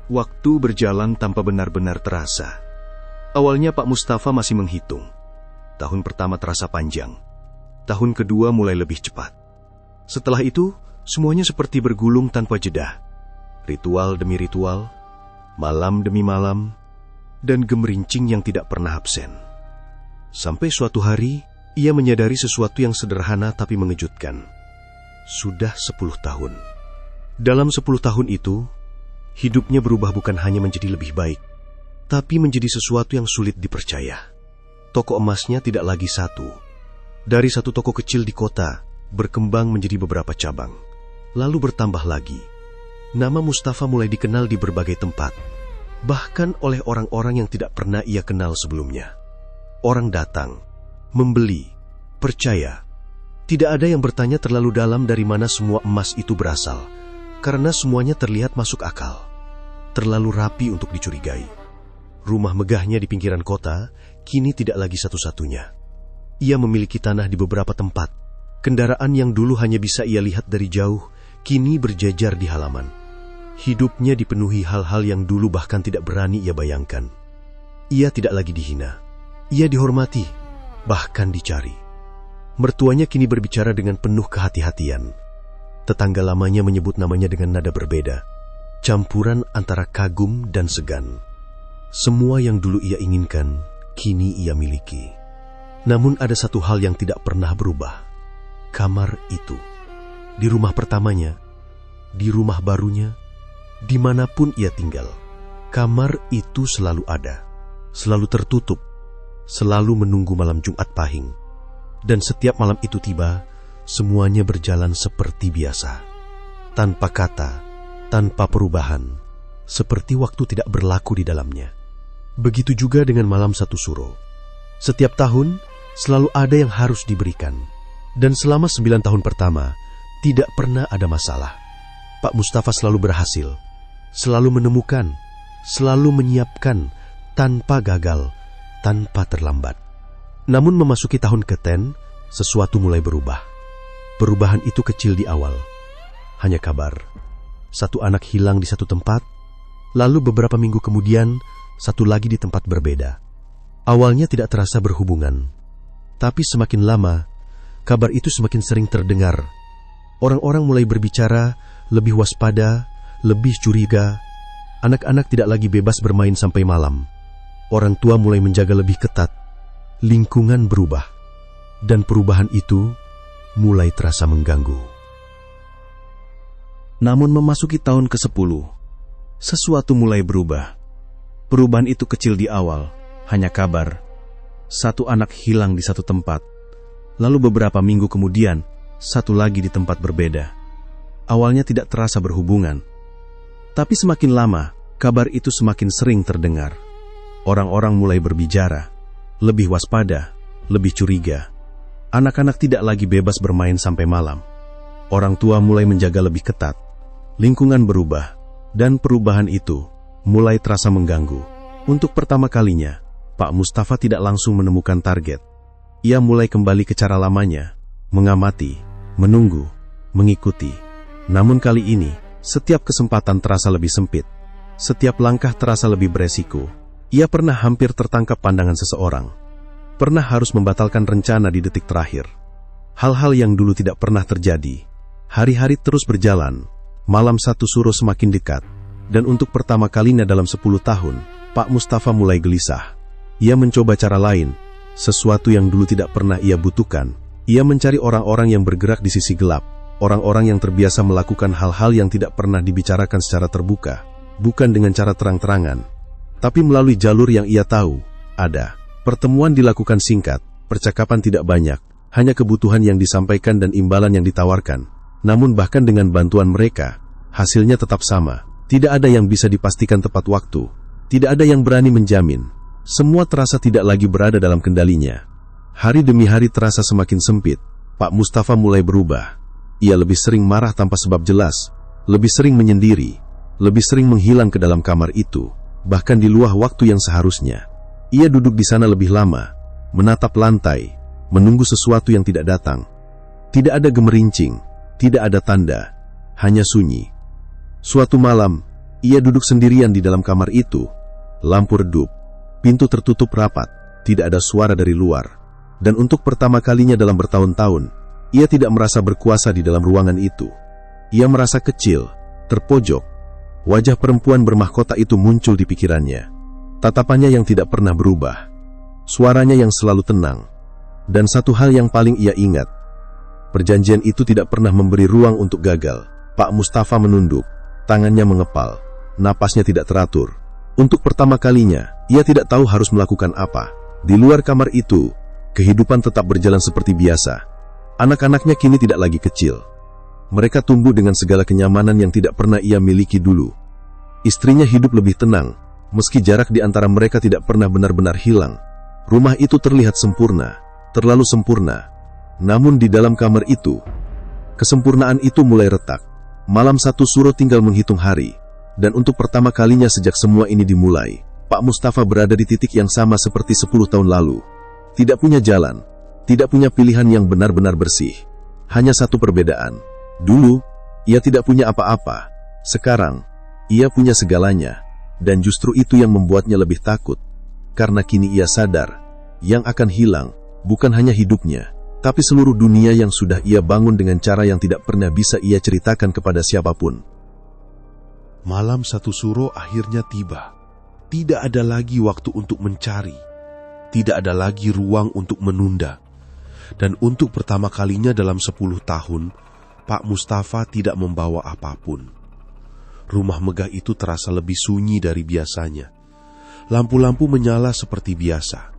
Waktu berjalan tanpa benar-benar terasa. Awalnya Pak Mustafa masih menghitung. Tahun pertama terasa panjang. Tahun kedua mulai lebih cepat. Setelah itu, semuanya seperti bergulung tanpa jeda. Ritual demi ritual, malam demi malam, dan gemerincing yang tidak pernah absen. Sampai suatu hari, ia menyadari sesuatu yang sederhana tapi mengejutkan. Sudah 10 tahun. Dalam 10 tahun itu, hidupnya berubah bukan hanya menjadi lebih baik, tapi menjadi sesuatu yang sulit dipercaya. Toko emasnya tidak lagi satu. Dari satu toko kecil di kota, berkembang menjadi beberapa cabang. Lalu bertambah lagi. Nama Mustafa mulai dikenal di berbagai tempat, bahkan oleh orang-orang yang tidak pernah ia kenal sebelumnya. Orang datang, membeli, percaya. Tidak ada yang bertanya terlalu dalam dari mana semua emas itu berasal, karena semuanya terlihat masuk akal. Terlalu rapi untuk dicurigai. Rumah megahnya di pinggiran kota kini tidak lagi satu-satunya. Ia memiliki tanah di beberapa tempat. Kendaraan yang dulu hanya bisa ia lihat dari jauh, kini berjajar di halaman. Hidupnya dipenuhi hal-hal yang dulu bahkan tidak berani ia bayangkan. Ia tidak lagi dihina. Ia dihormati, bahkan dicari. Mertuanya kini berbicara dengan penuh kehati-hatian. Tetangga lamanya menyebut namanya dengan nada berbeda, campuran antara kagum dan segan. Semua yang dulu ia inginkan, kini ia miliki. Namun ada satu hal yang tidak pernah berubah. Kamar itu. Di rumah pertamanya, di rumah barunya, dimanapun ia tinggal, kamar itu selalu ada, selalu tertutup, selalu menunggu malam Jumat Pahing. Dan setiap malam itu tiba, semuanya berjalan seperti biasa. Tanpa kata, tanpa perubahan, seperti waktu tidak berlaku di dalamnya. Begitu juga dengan malam satu suro. Setiap tahun, selalu ada yang harus diberikan. Dan selama 9 tahun pertama, tidak pernah ada masalah. Pak Mustafa selalu berhasil, selalu menemukan, selalu menyiapkan, tanpa gagal, tanpa terlambat. Namun memasuki tahun ke-10, sesuatu mulai berubah. Perubahan itu kecil di awal. Hanya kabar. Satu anak hilang di satu tempat, lalu beberapa minggu kemudian, satu lagi di tempat berbeda. Awalnya tidak terasa berhubungan. Tapi semakin lama, kabar itu semakin sering terdengar. Orang-orang mulai berbicara, lebih waspada, lebih curiga. Anak-anak tidak lagi bebas bermain sampai malam. Orang tua mulai menjaga lebih ketat. Lingkungan berubah. Dan perubahan itu mulai terasa mengganggu. Namun memasuki tahun ke-10, sesuatu mulai berubah. Perubahan itu kecil di awal, hanya kabar. Satu anak hilang di satu tempat. Lalu beberapa minggu kemudian, satu lagi di tempat berbeda. Awalnya tidak terasa berhubungan. Tapi semakin lama, kabar itu semakin sering terdengar. Orang-orang mulai berbicara, lebih waspada, lebih curiga. Anak-anak tidak lagi bebas bermain sampai malam. Orang tua mulai menjaga lebih ketat. Lingkungan berubah, dan perubahan itu mulai terasa mengganggu. Untuk pertama kalinya, Pak Mustafa tidak langsung menemukan target. Ia mulai kembali ke cara lamanya, mengamati, menunggu, mengikuti. Namun kali ini, setiap kesempatan terasa lebih sempit. Setiap langkah terasa lebih beresiko. Ia pernah hampir tertangkap pandangan seseorang. Pernah harus membatalkan rencana di detik terakhir. Hal-hal yang dulu tidak pernah terjadi. Hari-hari terus berjalan. Malam satu suro semakin dekat. Dan untuk pertama kalinya dalam 10 tahun, Pak Mustafa mulai gelisah. Ia mencoba cara lain. Sesuatu yang dulu tidak pernah ia butuhkan. Ia mencari orang-orang yang bergerak di sisi gelap. Orang-orang yang terbiasa melakukan hal-hal yang tidak pernah dibicarakan secara terbuka. Bukan dengan cara terang-terangan, tapi melalui jalur yang ia tahu ada. Pertemuan dilakukan singkat, percakapan tidak banyak, hanya kebutuhan yang disampaikan dan imbalan yang ditawarkan. Namun bahkan dengan bantuan mereka, hasilnya tetap sama. Tidak ada yang bisa dipastikan tepat waktu. Tidak ada yang berani menjamin. Semua terasa tidak lagi berada dalam kendalinya. Hari demi hari terasa semakin sempit. Pak Mustafa mulai berubah. Ia lebih sering marah tanpa sebab jelas, lebih sering menyendiri, lebih sering menghilang ke dalam kamar itu, bahkan di luar waktu yang seharusnya. Ia duduk di sana lebih lama, menatap lantai, menunggu sesuatu yang tidak datang. Tidak ada gemerincing, tidak ada tanda, hanya sunyi. Suatu malam, ia duduk sendirian di dalam kamar itu. Lampu redup, pintu tertutup rapat, tidak ada suara dari luar. Dan untuk pertama kalinya dalam bertahun-tahun, ia tidak merasa berkuasa di dalam ruangan itu. Ia merasa kecil, terpojok. Wajah perempuan bermahkota itu muncul di pikirannya. Tatapannya yang tidak pernah berubah. Suaranya yang selalu tenang. Dan satu hal yang paling ia ingat. Perjanjian itu tidak pernah memberi ruang untuk gagal. Pak Mustafa menunduk, tangannya mengepal, napasnya tidak teratur. Untuk pertama kalinya, ia tidak tahu harus melakukan apa. Di luar kamar itu, kehidupan tetap berjalan seperti biasa. Anak-anaknya kini tidak lagi kecil. Mereka tumbuh dengan segala kenyamanan yang tidak pernah ia miliki dulu. Istrinya hidup lebih tenang, meski jarak di antara mereka tidak pernah benar-benar hilang. Rumah itu terlihat sempurna, terlalu sempurna. Namun di dalam kamar itu, kesempurnaan itu mulai retak. Malam satu Suro tinggal menghitung hari. Dan untuk pertama kalinya sejak semua ini dimulai, Pak Mustafa berada di titik yang sama seperti 10 tahun lalu. Tidak punya jalan, tidak punya pilihan yang benar-benar bersih. Hanya satu perbedaan. Dulu, ia tidak punya apa-apa. Sekarang, ia punya segalanya. Dan justru itu yang membuatnya lebih takut. Karena kini ia sadar, yang akan hilang, bukan hanya hidupnya, tapi seluruh dunia yang sudah ia bangun dengan cara yang tidak pernah bisa ia ceritakan kepada siapapun. Malam satu Suro akhirnya tiba. Tidak ada lagi waktu untuk mencari. Tidak ada lagi ruang untuk menunda. Dan untuk pertama kalinya dalam 10 tahun, Pak Mustafa tidak membawa apapun. Rumah megah itu terasa lebih sunyi dari biasanya. Lampu-lampu menyala seperti biasa.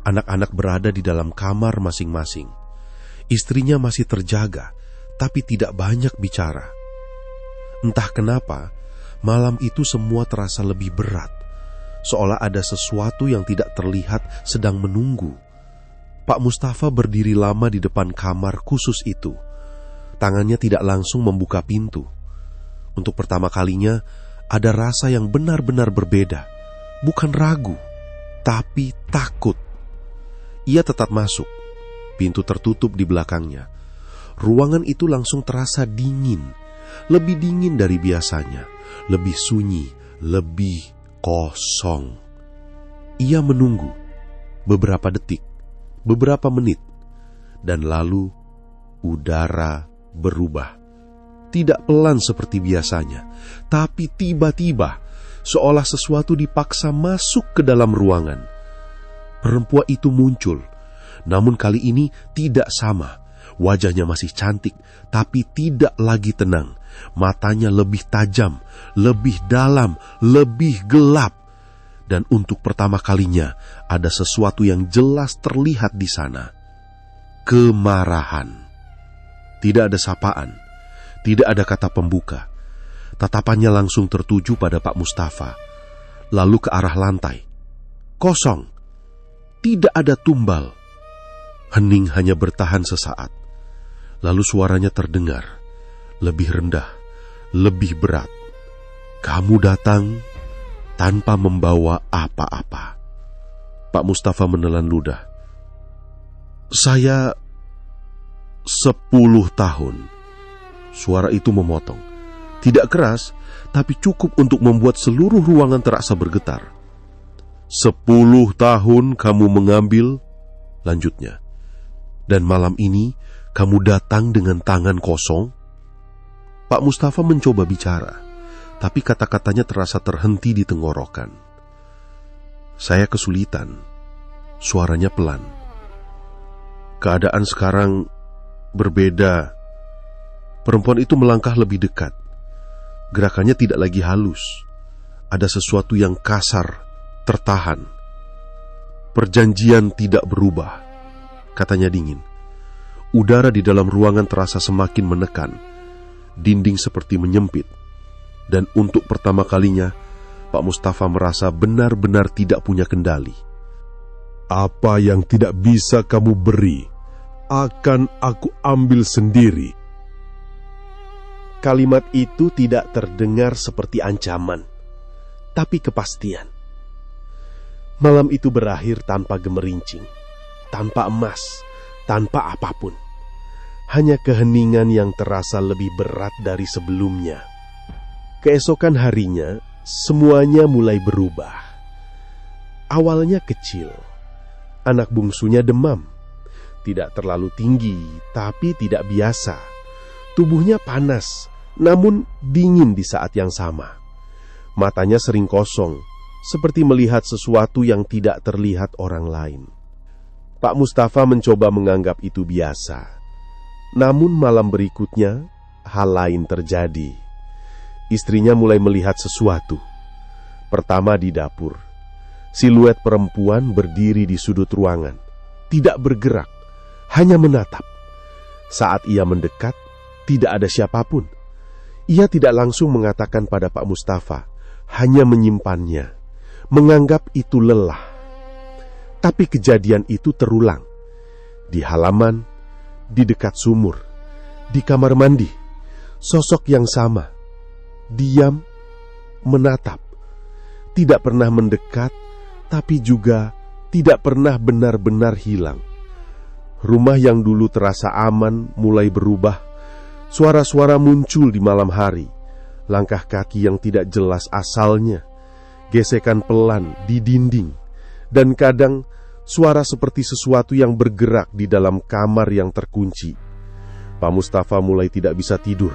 Anak-anak berada di dalam kamar masing-masing. Istrinya masih terjaga, tapi tidak banyak bicara. Entah kenapa, malam itu semua terasa lebih berat. Seolah ada sesuatu yang tidak terlihat sedang menunggu. Pak Mustafa berdiri lama di depan kamar khusus itu. Tangannya tidak langsung membuka pintu. Untuk pertama kalinya, ada rasa yang benar-benar berbeda. Bukan ragu, tapi takut. Ia tetap masuk. Pintu tertutup di belakangnya. Ruangan itu langsung terasa dingin. Lebih dingin dari biasanya. Lebih sunyi, lebih kosong. Ia menunggu. Beberapa detik, beberapa menit. Dan lalu, udara berubah. Tidak pelan seperti biasanya, tapi tiba-tiba, seolah sesuatu dipaksa masuk ke dalam ruangan. Perempuan itu muncul, namun kali ini tidak sama. Wajahnya masih cantik, tapi tidak lagi tenang. Matanya lebih tajam, lebih dalam, lebih gelap. Dan untuk pertama kalinya, ada sesuatu yang jelas terlihat di sana. Kemarahan. Tidak ada sapaan. Tidak ada kata pembuka. Tatapannya langsung tertuju pada Pak Mustafa, lalu ke arah lantai. Kosong. Tidak ada tumbal. Hening hanya bertahan sesaat. Lalu suaranya terdengar. Lebih rendah, lebih berat. Kamu datang tanpa membawa apa-apa. Pak Mustafa menelan ludah. Saya 10 tahun. Suara itu memotong. Tidak keras, tapi cukup untuk membuat seluruh ruangan terasa bergetar. 10 tahun kamu mengambil, lanjutnya. Dan malam ini kamu datang dengan tangan kosong? Pak Mustafa mencoba bicara, tapi kata-katanya terasa terhenti di tenggorokan. Saya kesulitan. Suaranya pelan. Keadaan sekarang berbeda. Perempuan itu melangkah lebih dekat. Gerakannya tidak lagi halus. Ada sesuatu yang kasar, tertahan. Perjanjian tidak berubah, katanya dingin. Udara di dalam ruangan terasa semakin menekan. Dinding seperti menyempit. Dan untuk pertama kalinya, Pak Mustafa merasa benar-benar tidak punya kendali. Apa yang tidak bisa kamu beri, akan aku ambil sendiri. Kalimat itu tidak terdengar seperti ancaman, tapi kepastian. Malam itu berakhir tanpa gemerincing, tanpa emas, tanpa apapun. Hanya keheningan yang terasa lebih berat dari sebelumnya. Keesokan harinya, semuanya mulai berubah. Awalnya kecil, anak bungsunya demam. Tidak terlalu tinggi, tapi tidak biasa. Tubuhnya panas, namun dingin di saat yang sama. Matanya sering kosong, seperti melihat sesuatu yang tidak terlihat orang lain. Pak Mustafa mencoba menganggap itu biasa. Namun malam berikutnya, hal lain terjadi. Istrinya mulai melihat sesuatu. Pertama di dapur. Siluet perempuan berdiri di sudut ruangan. Tidak bergerak, hanya menatap. Saat ia mendekat, tidak ada siapapun. Ia tidak langsung mengatakan pada Pak Mustafa, hanya menyimpannya, menganggap itu lelah. Tapi kejadian itu terulang. Di halaman, di dekat sumur, di kamar mandi, sosok yang sama. Diam, menatap. Tidak pernah mendekat, tapi juga tidak pernah benar-benar hilang. Rumah yang dulu terasa aman mulai berubah. Suara-suara muncul di malam hari. Langkah kaki yang tidak jelas asalnya. Gesekan pelan di dinding. Dan kadang suara seperti sesuatu yang bergerak di dalam kamar yang terkunci. Pak Mustafa mulai tidak bisa tidur.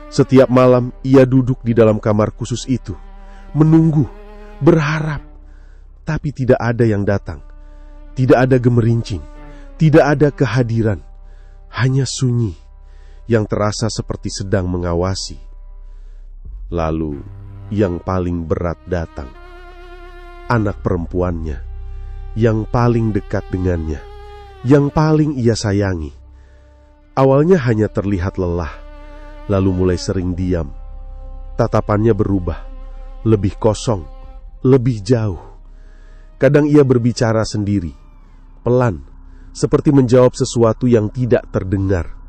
Setiap malam ia duduk di dalam kamar khusus itu, menunggu, berharap. Tapi tidak ada yang datang. Tidak ada gemerincing. Tidak ada kehadiran. Hanya sunyi yang terasa seperti sedang mengawasi. Lalu yang paling berat datang. Anak perempuannya, yang paling dekat dengannya, yang paling ia sayangi. Awalnya hanya terlihat lelah, lalu mulai sering diam. Tatapannya berubah, lebih kosong, lebih jauh. Kadang ia berbicara sendiri, pelan, seperti menjawab sesuatu yang tidak terdengar.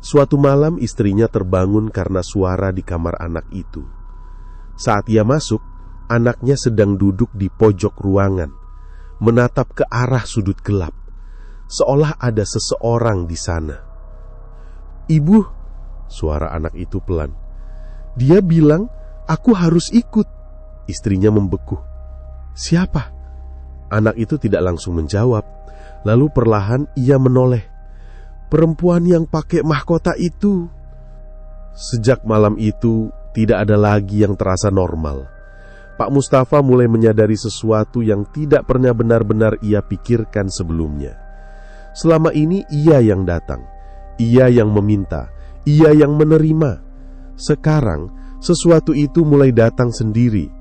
Suatu malam istrinya terbangun karena suara di kamar anak itu. Saat ia masuk, anaknya sedang duduk di pojok ruangan, menatap ke arah sudut gelap, seolah ada seseorang di sana. "Ibu," suara anak itu pelan. "Dia bilang aku harus ikut." Istrinya membeku. "Siapa?" Anak itu tidak langsung menjawab. Lalu perlahan ia menoleh. "Perempuan yang pakai mahkota itu." Sejak malam itu tidak ada lagi yang terasa normal. Pak Mustafa mulai menyadari sesuatu yang tidak pernah benar-benar ia pikirkan sebelumnya. Selama ini ia yang datang, ia yang meminta, ia yang menerima. Sekarang sesuatu itu mulai datang sendiri,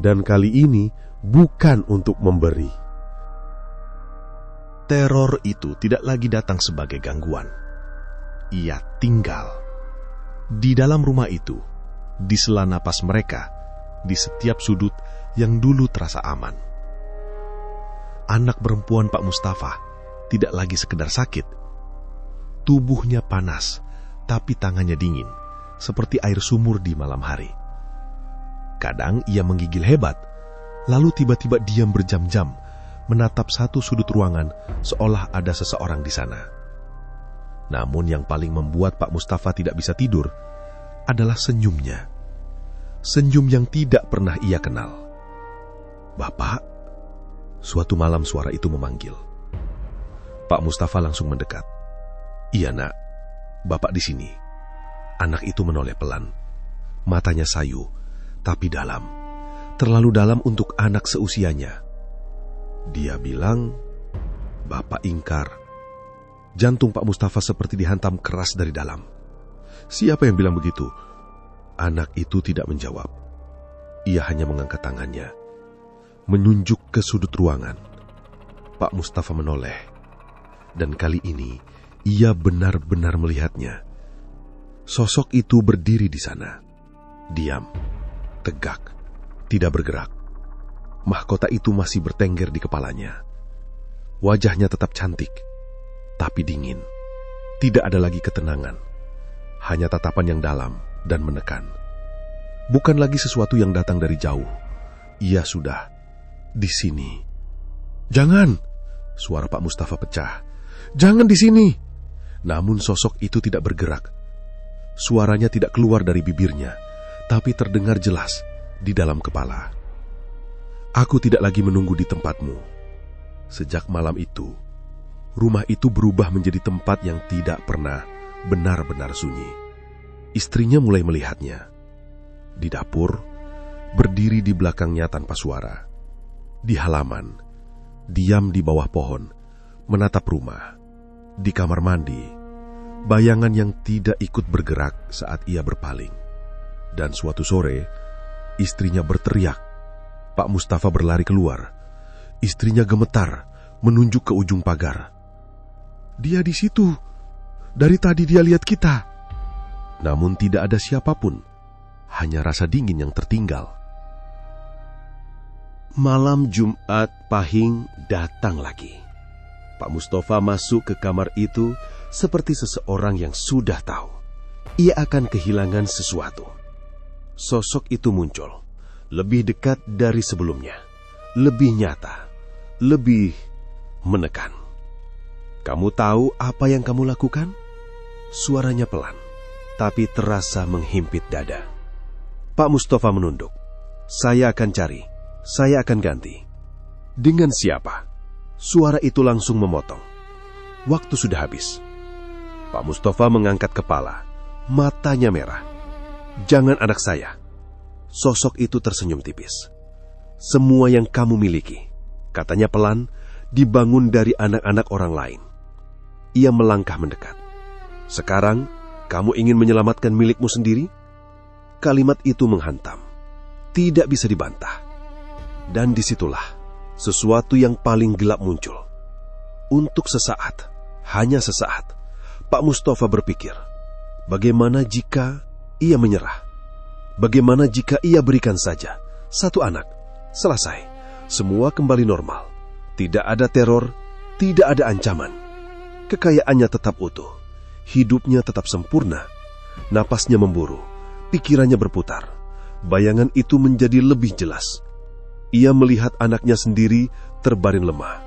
dan kali ini bukan untuk memberi. Teror itu tidak lagi datang sebagai gangguan. Ia tinggal di dalam rumah itu, di sela napas mereka, di setiap sudut yang dulu terasa aman. Anak perempuan Pak Mustafa tidak lagi sekedar sakit. Tubuhnya panas, tapi tangannya dingin, seperti air sumur di malam hari. Kadang ia menggigil hebat, lalu tiba-tiba diam berjam-jam, menatap satu sudut ruangan seolah ada seseorang di sana. Namun yang paling membuat Pak Mustafa tidak bisa tidur adalah senyumnya. Senyum yang tidak pernah ia kenal. "Bapak?" Suatu malam suara itu memanggil. Pak Mustafa langsung mendekat. "Iya nak, Bapak di sini." Anak itu menoleh pelan. Matanya sayu, tapi dalam. Terlalu dalam untuk anak seusianya. Dia bilang, "Bapak ingkar." Jantung Pak Mustafa seperti dihantam keras dari dalam. "Siapa yang bilang begitu?" Anak itu tidak menjawab. Ia hanya mengangkat tangannya, menunjuk ke sudut ruangan. Pak Mustafa menoleh. Dan kali ini, ia benar-benar melihatnya. Sosok itu berdiri di sana. Diam, tegak, tidak bergerak. Mahkota itu masih bertengger di kepalanya. Wajahnya tetap cantik, tapi dingin. Tidak ada lagi ketenangan. Hanya tatapan yang dalam dan menekan. Bukan lagi sesuatu yang datang dari jauh. Ia sudah Di sini. Jangan! Suara Pak Mustafa pecah. Jangan di sini! Namun sosok itu tidak bergerak. Suaranya tidak keluar dari bibirnya, tapi terdengar jelas di dalam kepala. Aku tidak lagi menunggu di tempatmu. Sejak malam itu, rumah itu berubah menjadi tempat yang tidak pernah benar-benar sunyi. Istrinya mulai melihatnya. Di dapur, berdiri di belakangnya tanpa suara. Di halaman, diam di bawah pohon, menatap rumah. Di kamar mandi, bayangan yang tidak ikut bergerak saat ia berpaling. Dan suatu sore, istrinya berteriak. Pak Mustafa berlari keluar. Istrinya gemetar, menunjuk ke ujung pagar. Dia di situ. Dari tadi dia lihat kita. Namun tidak ada siapapun. Hanya rasa dingin yang tertinggal. Malam Jumat Pahing datang lagi. Pak Mustafa masuk ke kamar itu seperti seseorang yang sudah tahu ia akan kehilangan sesuatu. Sosok itu muncul, lebih dekat dari sebelumnya, lebih nyata, lebih menekan. Kamu tahu apa yang kamu lakukan? Suaranya pelan, tapi terasa menghimpit dada. Pak Mustafa menunduk. Saya akan cari, saya akan ganti. Dengan siapa? Suara itu langsung memotong. Waktu sudah habis. Pak Mustafa mengangkat kepala, matanya merah. Jangan anak saya. Sosok itu tersenyum tipis. Semua yang kamu miliki, katanya pelan, dibangun dari anak-anak orang lain. Ia melangkah mendekat. Sekarang, kamu ingin menyelamatkan milikmu sendiri? Kalimat itu menghantam. Tidak bisa dibantah. Dan disitulah sesuatu yang paling gelap muncul. Untuk sesaat, hanya sesaat, Pak Mustafa berpikir, bagaimana jika ia menyerah? Bagaimana jika ia berikan saja satu anak? Selesai, semua kembali normal. Tidak ada teror, tidak ada ancaman. Kekayaannya tetap utuh, hidupnya tetap sempurna. Napasnya memburu, pikirannya berputar. Bayangan itu menjadi lebih jelas. Ia melihat anaknya sendiri terbaring lemah.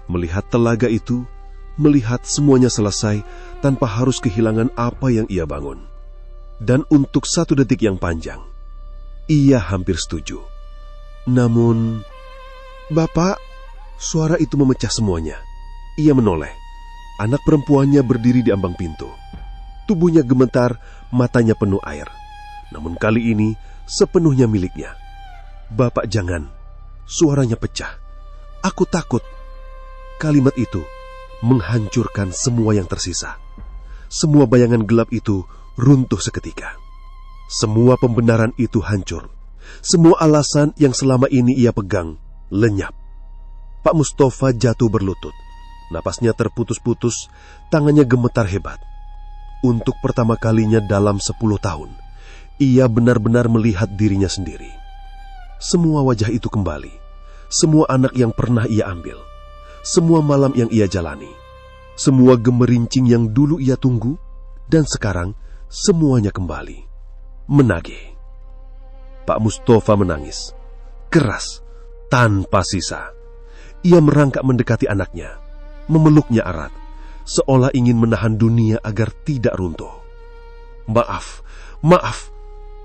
Melihat telaga itu, melihat semuanya selesai tanpa harus kehilangan apa yang ia bangun. Dan untuk 1 detik yang panjang, ia hampir setuju. Namun, Bapak, suara itu memecah semuanya. Ia menoleh. Anak perempuannya berdiri di ambang pintu. Tubuhnya gemetar, matanya penuh air. Namun kali ini, sepenuhnya miliknya. Bapak jangan. Suaranya pecah. Aku takut. Kalimat itu menghancurkan semua yang tersisa. Semua bayangan gelap itu runtuh seketika. Semua pembenaran itu hancur. Semua alasan yang selama ini ia pegang lenyap. Pak Mustafa jatuh berlutut. Napasnya terputus-putus, tangannya gemetar hebat. Untuk pertama kalinya dalam 10 tahun, ia benar-benar melihat dirinya sendiri. Semua wajah itu kembali, semua anak yang pernah ia ambil, semua malam yang ia jalani, semua gemerincing yang dulu ia tunggu, dan sekarang semuanya kembali, menagih. Pak Mustafa menangis, keras, tanpa sisa. Ia merangkak mendekati anaknya, memeluknya erat, seolah ingin menahan dunia agar tidak runtuh. Maaf, maaf,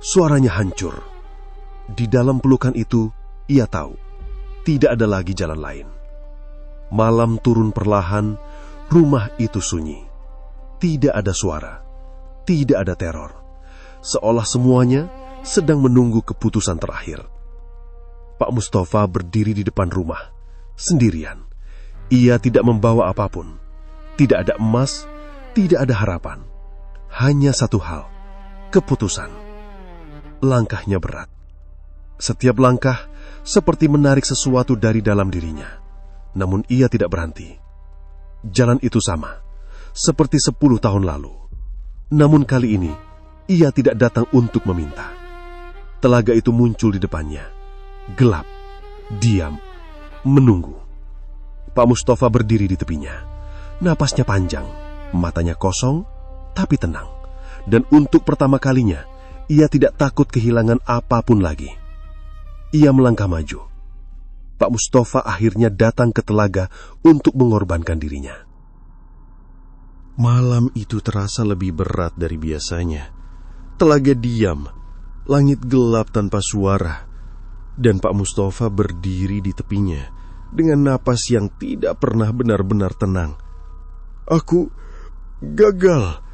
suaranya hancur. Di dalam pelukan itu, ia tahu, tidak ada lagi jalan lain. Malam turun perlahan, rumah itu sunyi. Tidak ada suara, tidak ada teror. Seolah semuanya sedang menunggu keputusan terakhir. Pak Mustafa berdiri di depan rumah, sendirian. Ia tidak membawa apapun. Tidak ada emas, tidak ada harapan. Hanya satu hal, keputusan. Langkahnya berat. Setiap langkah seperti menarik sesuatu dari dalam dirinya. Namun ia tidak berhenti. Jalan itu sama, seperti 10 tahun lalu. Namun kali ini, ia tidak datang untuk meminta. Telaga itu muncul di depannya. Gelap, diam, menunggu. Pak Mustafa berdiri di tepinya. Napasnya panjang, matanya kosong, tapi tenang. Dan untuk pertama kalinya, ia tidak takut kehilangan apapun lagi. Ia melangkah maju. Pak Mustafa akhirnya datang ke telaga untuk mengorbankan dirinya. Malam itu terasa lebih berat dari biasanya. Telaga diam, langit gelap tanpa suara, dan Pak Mustafa berdiri di tepinya dengan napas yang tidak pernah benar-benar tenang. "Aku gagal,"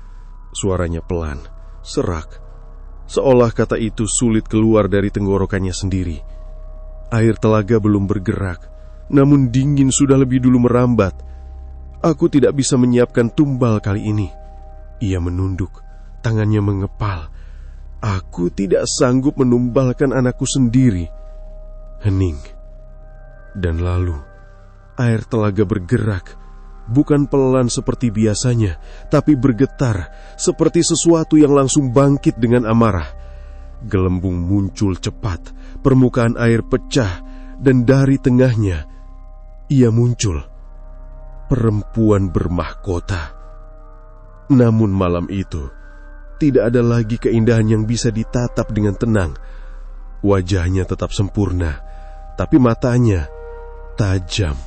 suaranya pelan, serak, seolah kata itu sulit keluar dari tenggorokannya sendiri. Air telaga belum bergerak, namun dingin sudah lebih dulu merambat. "Aku tidak bisa menyiapkan tumbal kali ini." Ia menunduk, tangannya mengepal. "Aku tidak sanggup menumbalkan anakku sendiri." Hening. Dan lalu, air telaga bergerak, bukan pelan seperti biasanya, tapi bergetar, seperti sesuatu yang langsung bangkit dengan amarah. Gelembung muncul cepat, permukaan air pecah, dan dari tengahnya, ia muncul. Perempuan bermahkota. Namun malam itu, tidak ada lagi keindahan yang bisa ditatap dengan tenang. Wajahnya tetap sempurna, tapi matanya tajam,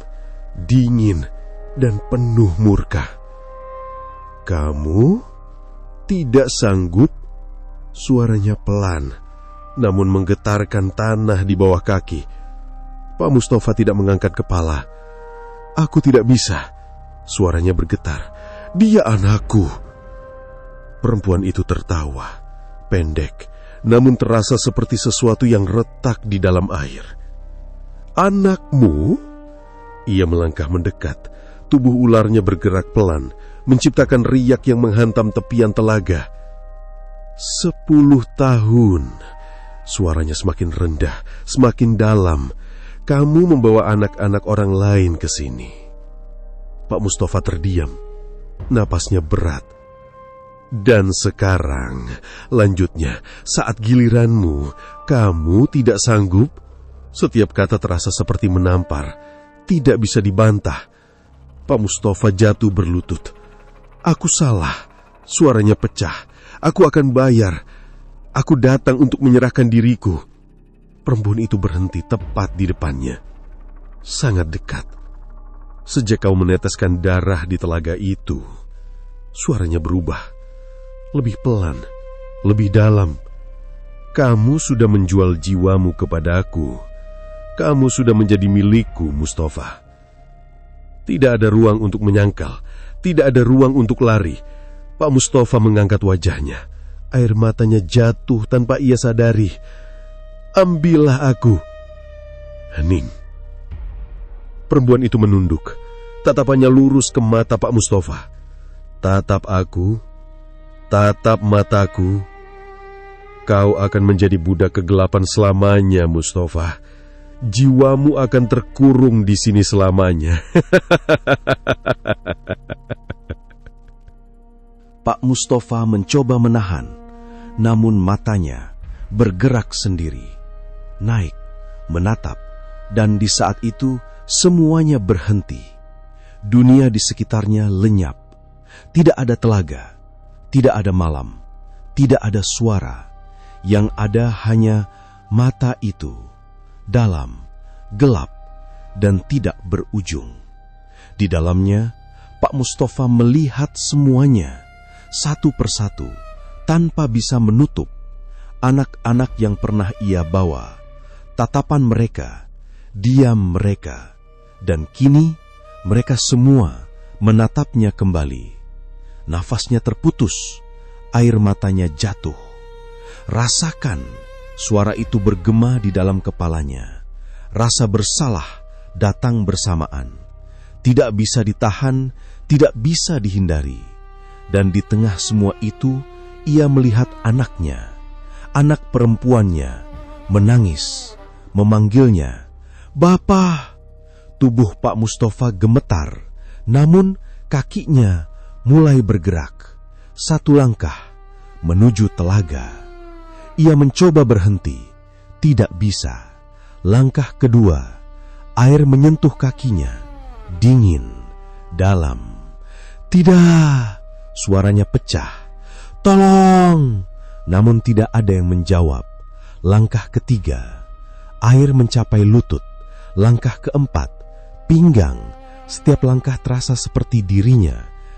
dingin, dan penuh murka. "Kamu tidak sanggup?" Suaranya pelan, namun menggetarkan tanah di bawah kaki. Pak Mustafa tidak mengangkat kepala. "Aku tidak bisa." Suaranya bergetar. "Dia anakku." Perempuan itu tertawa, pendek, namun terasa seperti sesuatu yang retak di dalam air. "Anakmu?" Ia melangkah mendekat. Tubuh ularnya bergerak pelan, menciptakan riak yang menghantam tepian telaga. 10 tahun. Suaranya semakin rendah, semakin dalam. "Kamu membawa anak-anak orang lain ke sini." Pak Mustafa terdiam. Napasnya berat. "Dan sekarang," lanjutnya, "saat giliranmu, kamu tidak sanggup?" Setiap kata terasa seperti menampar, tidak bisa dibantah. Pak Mustafa jatuh berlutut. "Aku salah." Suaranya pecah. "Aku akan bayar. Aku datang untuk menyerahkan diriku." Perempuan itu berhenti tepat di depannya. Sangat dekat. "Sejak kau meneteskan darah di telaga itu," suaranya berubah. Lebih pelan, lebih dalam. "Kamu sudah menjual jiwamu kepadaku. Kamu sudah menjadi milikku, Mustafa." Tidak ada ruang untuk menyangkal, tidak ada ruang untuk lari. Pak Mustafa mengangkat wajahnya. Air matanya jatuh tanpa ia sadari. "Ambillah aku." Hening. Perempuan itu menunduk. Tatapannya lurus ke mata Pak Mustafa. "Tatap aku, tatap mataku. Kau akan menjadi budak kegelapan selamanya, Mustafa. Jiwamu akan terkurung di sini selamanya." Pak Mustafa mencoba menahan, namun matanya bergerak sendiri, naik, menatap, dan di saat itu semuanya berhenti. Dunia di sekitarnya lenyap. Tidak ada telaga, tidak ada malam, tidak ada suara. Yang ada hanya mata itu, dalam, gelap, dan tidak berujung. Di dalamnya, Pak Mustafa melihat semuanya, satu persatu, tanpa bisa menutup. Anak-anak yang pernah ia bawa, tatapan mereka, diam mereka, dan kini mereka semua menatapnya kembali. Nafasnya terputus, air matanya jatuh. Rasakan suara itu bergema di dalam kepalanya. Rasa bersalah datang bersamaan. Tidak bisa ditahan, tidak bisa dihindari. Dan di tengah semua itu, ia melihat anaknya, anak perempuannya, menangis, memanggilnya, "Bapa!" Tubuh Pak Mustafa gemetar, namun kakinya mulai bergerak. Satu langkah menuju telaga. Ia mencoba berhenti, tidak bisa. Langkah kedua, air menyentuh kakinya, dingin, dalam. "Tidak!" Suaranya pecah. "Tolong!" Namun tidak ada yang menjawab. Langkah ketiga, air mencapai lutut. Langkah keempat, pinggang. Setiap langkah terasa seperti dirinya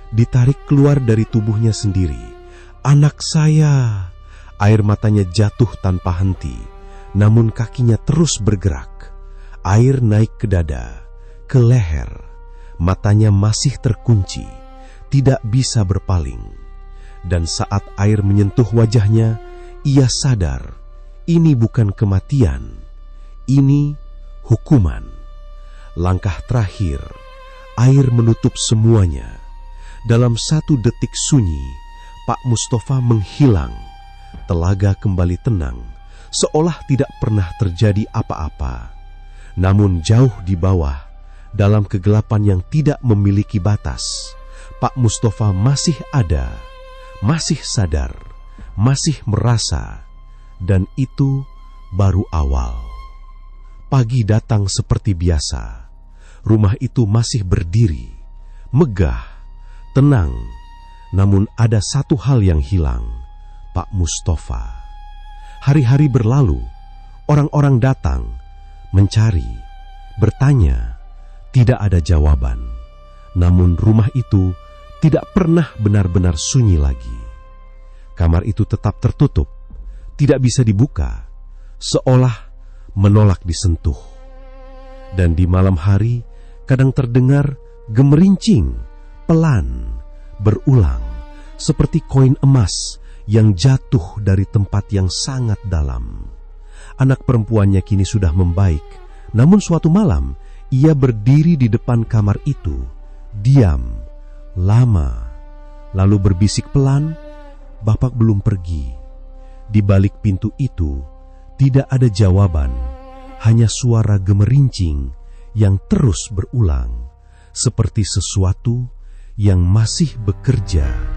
ditarik keluar dari tubuhnya sendiri. Anak saya! Air matanya jatuh tanpa henti, namun kakinya terus bergerak. Air naik ke dada, ke leher. Matanya masih terkunci, tidak bisa berpaling. Dan saat air menyentuh wajahnya, ia sadar ini bukan kematian, ini hukuman. Langkah terakhir, air menutup semuanya. Dalam 1 detik sunyi, Pak Mustafa menghilang. Telaga kembali tenang, seolah tidak pernah terjadi apa-apa. Namun jauh di bawah, dalam kegelapan yang tidak memiliki batas, Pak Mustafa masih ada, masih sadar, masih merasa, dan itu baru awal. Pagi datang seperti biasa. Rumah itu masih berdiri, megah, tenang. Namun ada satu hal yang hilang, Pak Mustafa. Hari-hari berlalu, orang-orang datang, mencari, bertanya, tidak ada jawaban. Namun rumah itu tidak pernah benar-benar sunyi lagi. Kamar itu tetap tertutup, tidak bisa dibuka, seolah menolak disentuh. Dan di malam hari, kadang terdengar gemerincing, pelan, berulang, seperti koin emas yang jatuh dari tempat yang sangat dalam. Anak perempuannya kini sudah membaik, namun suatu malam, ia berdiri di depan kamar itu, diam, lama, lalu berbisik pelan, "Bapak belum pergi." Di balik pintu itu, tidak ada jawaban, hanya suara gemerincing yang terus berulang, seperti sesuatu yang masih bekerja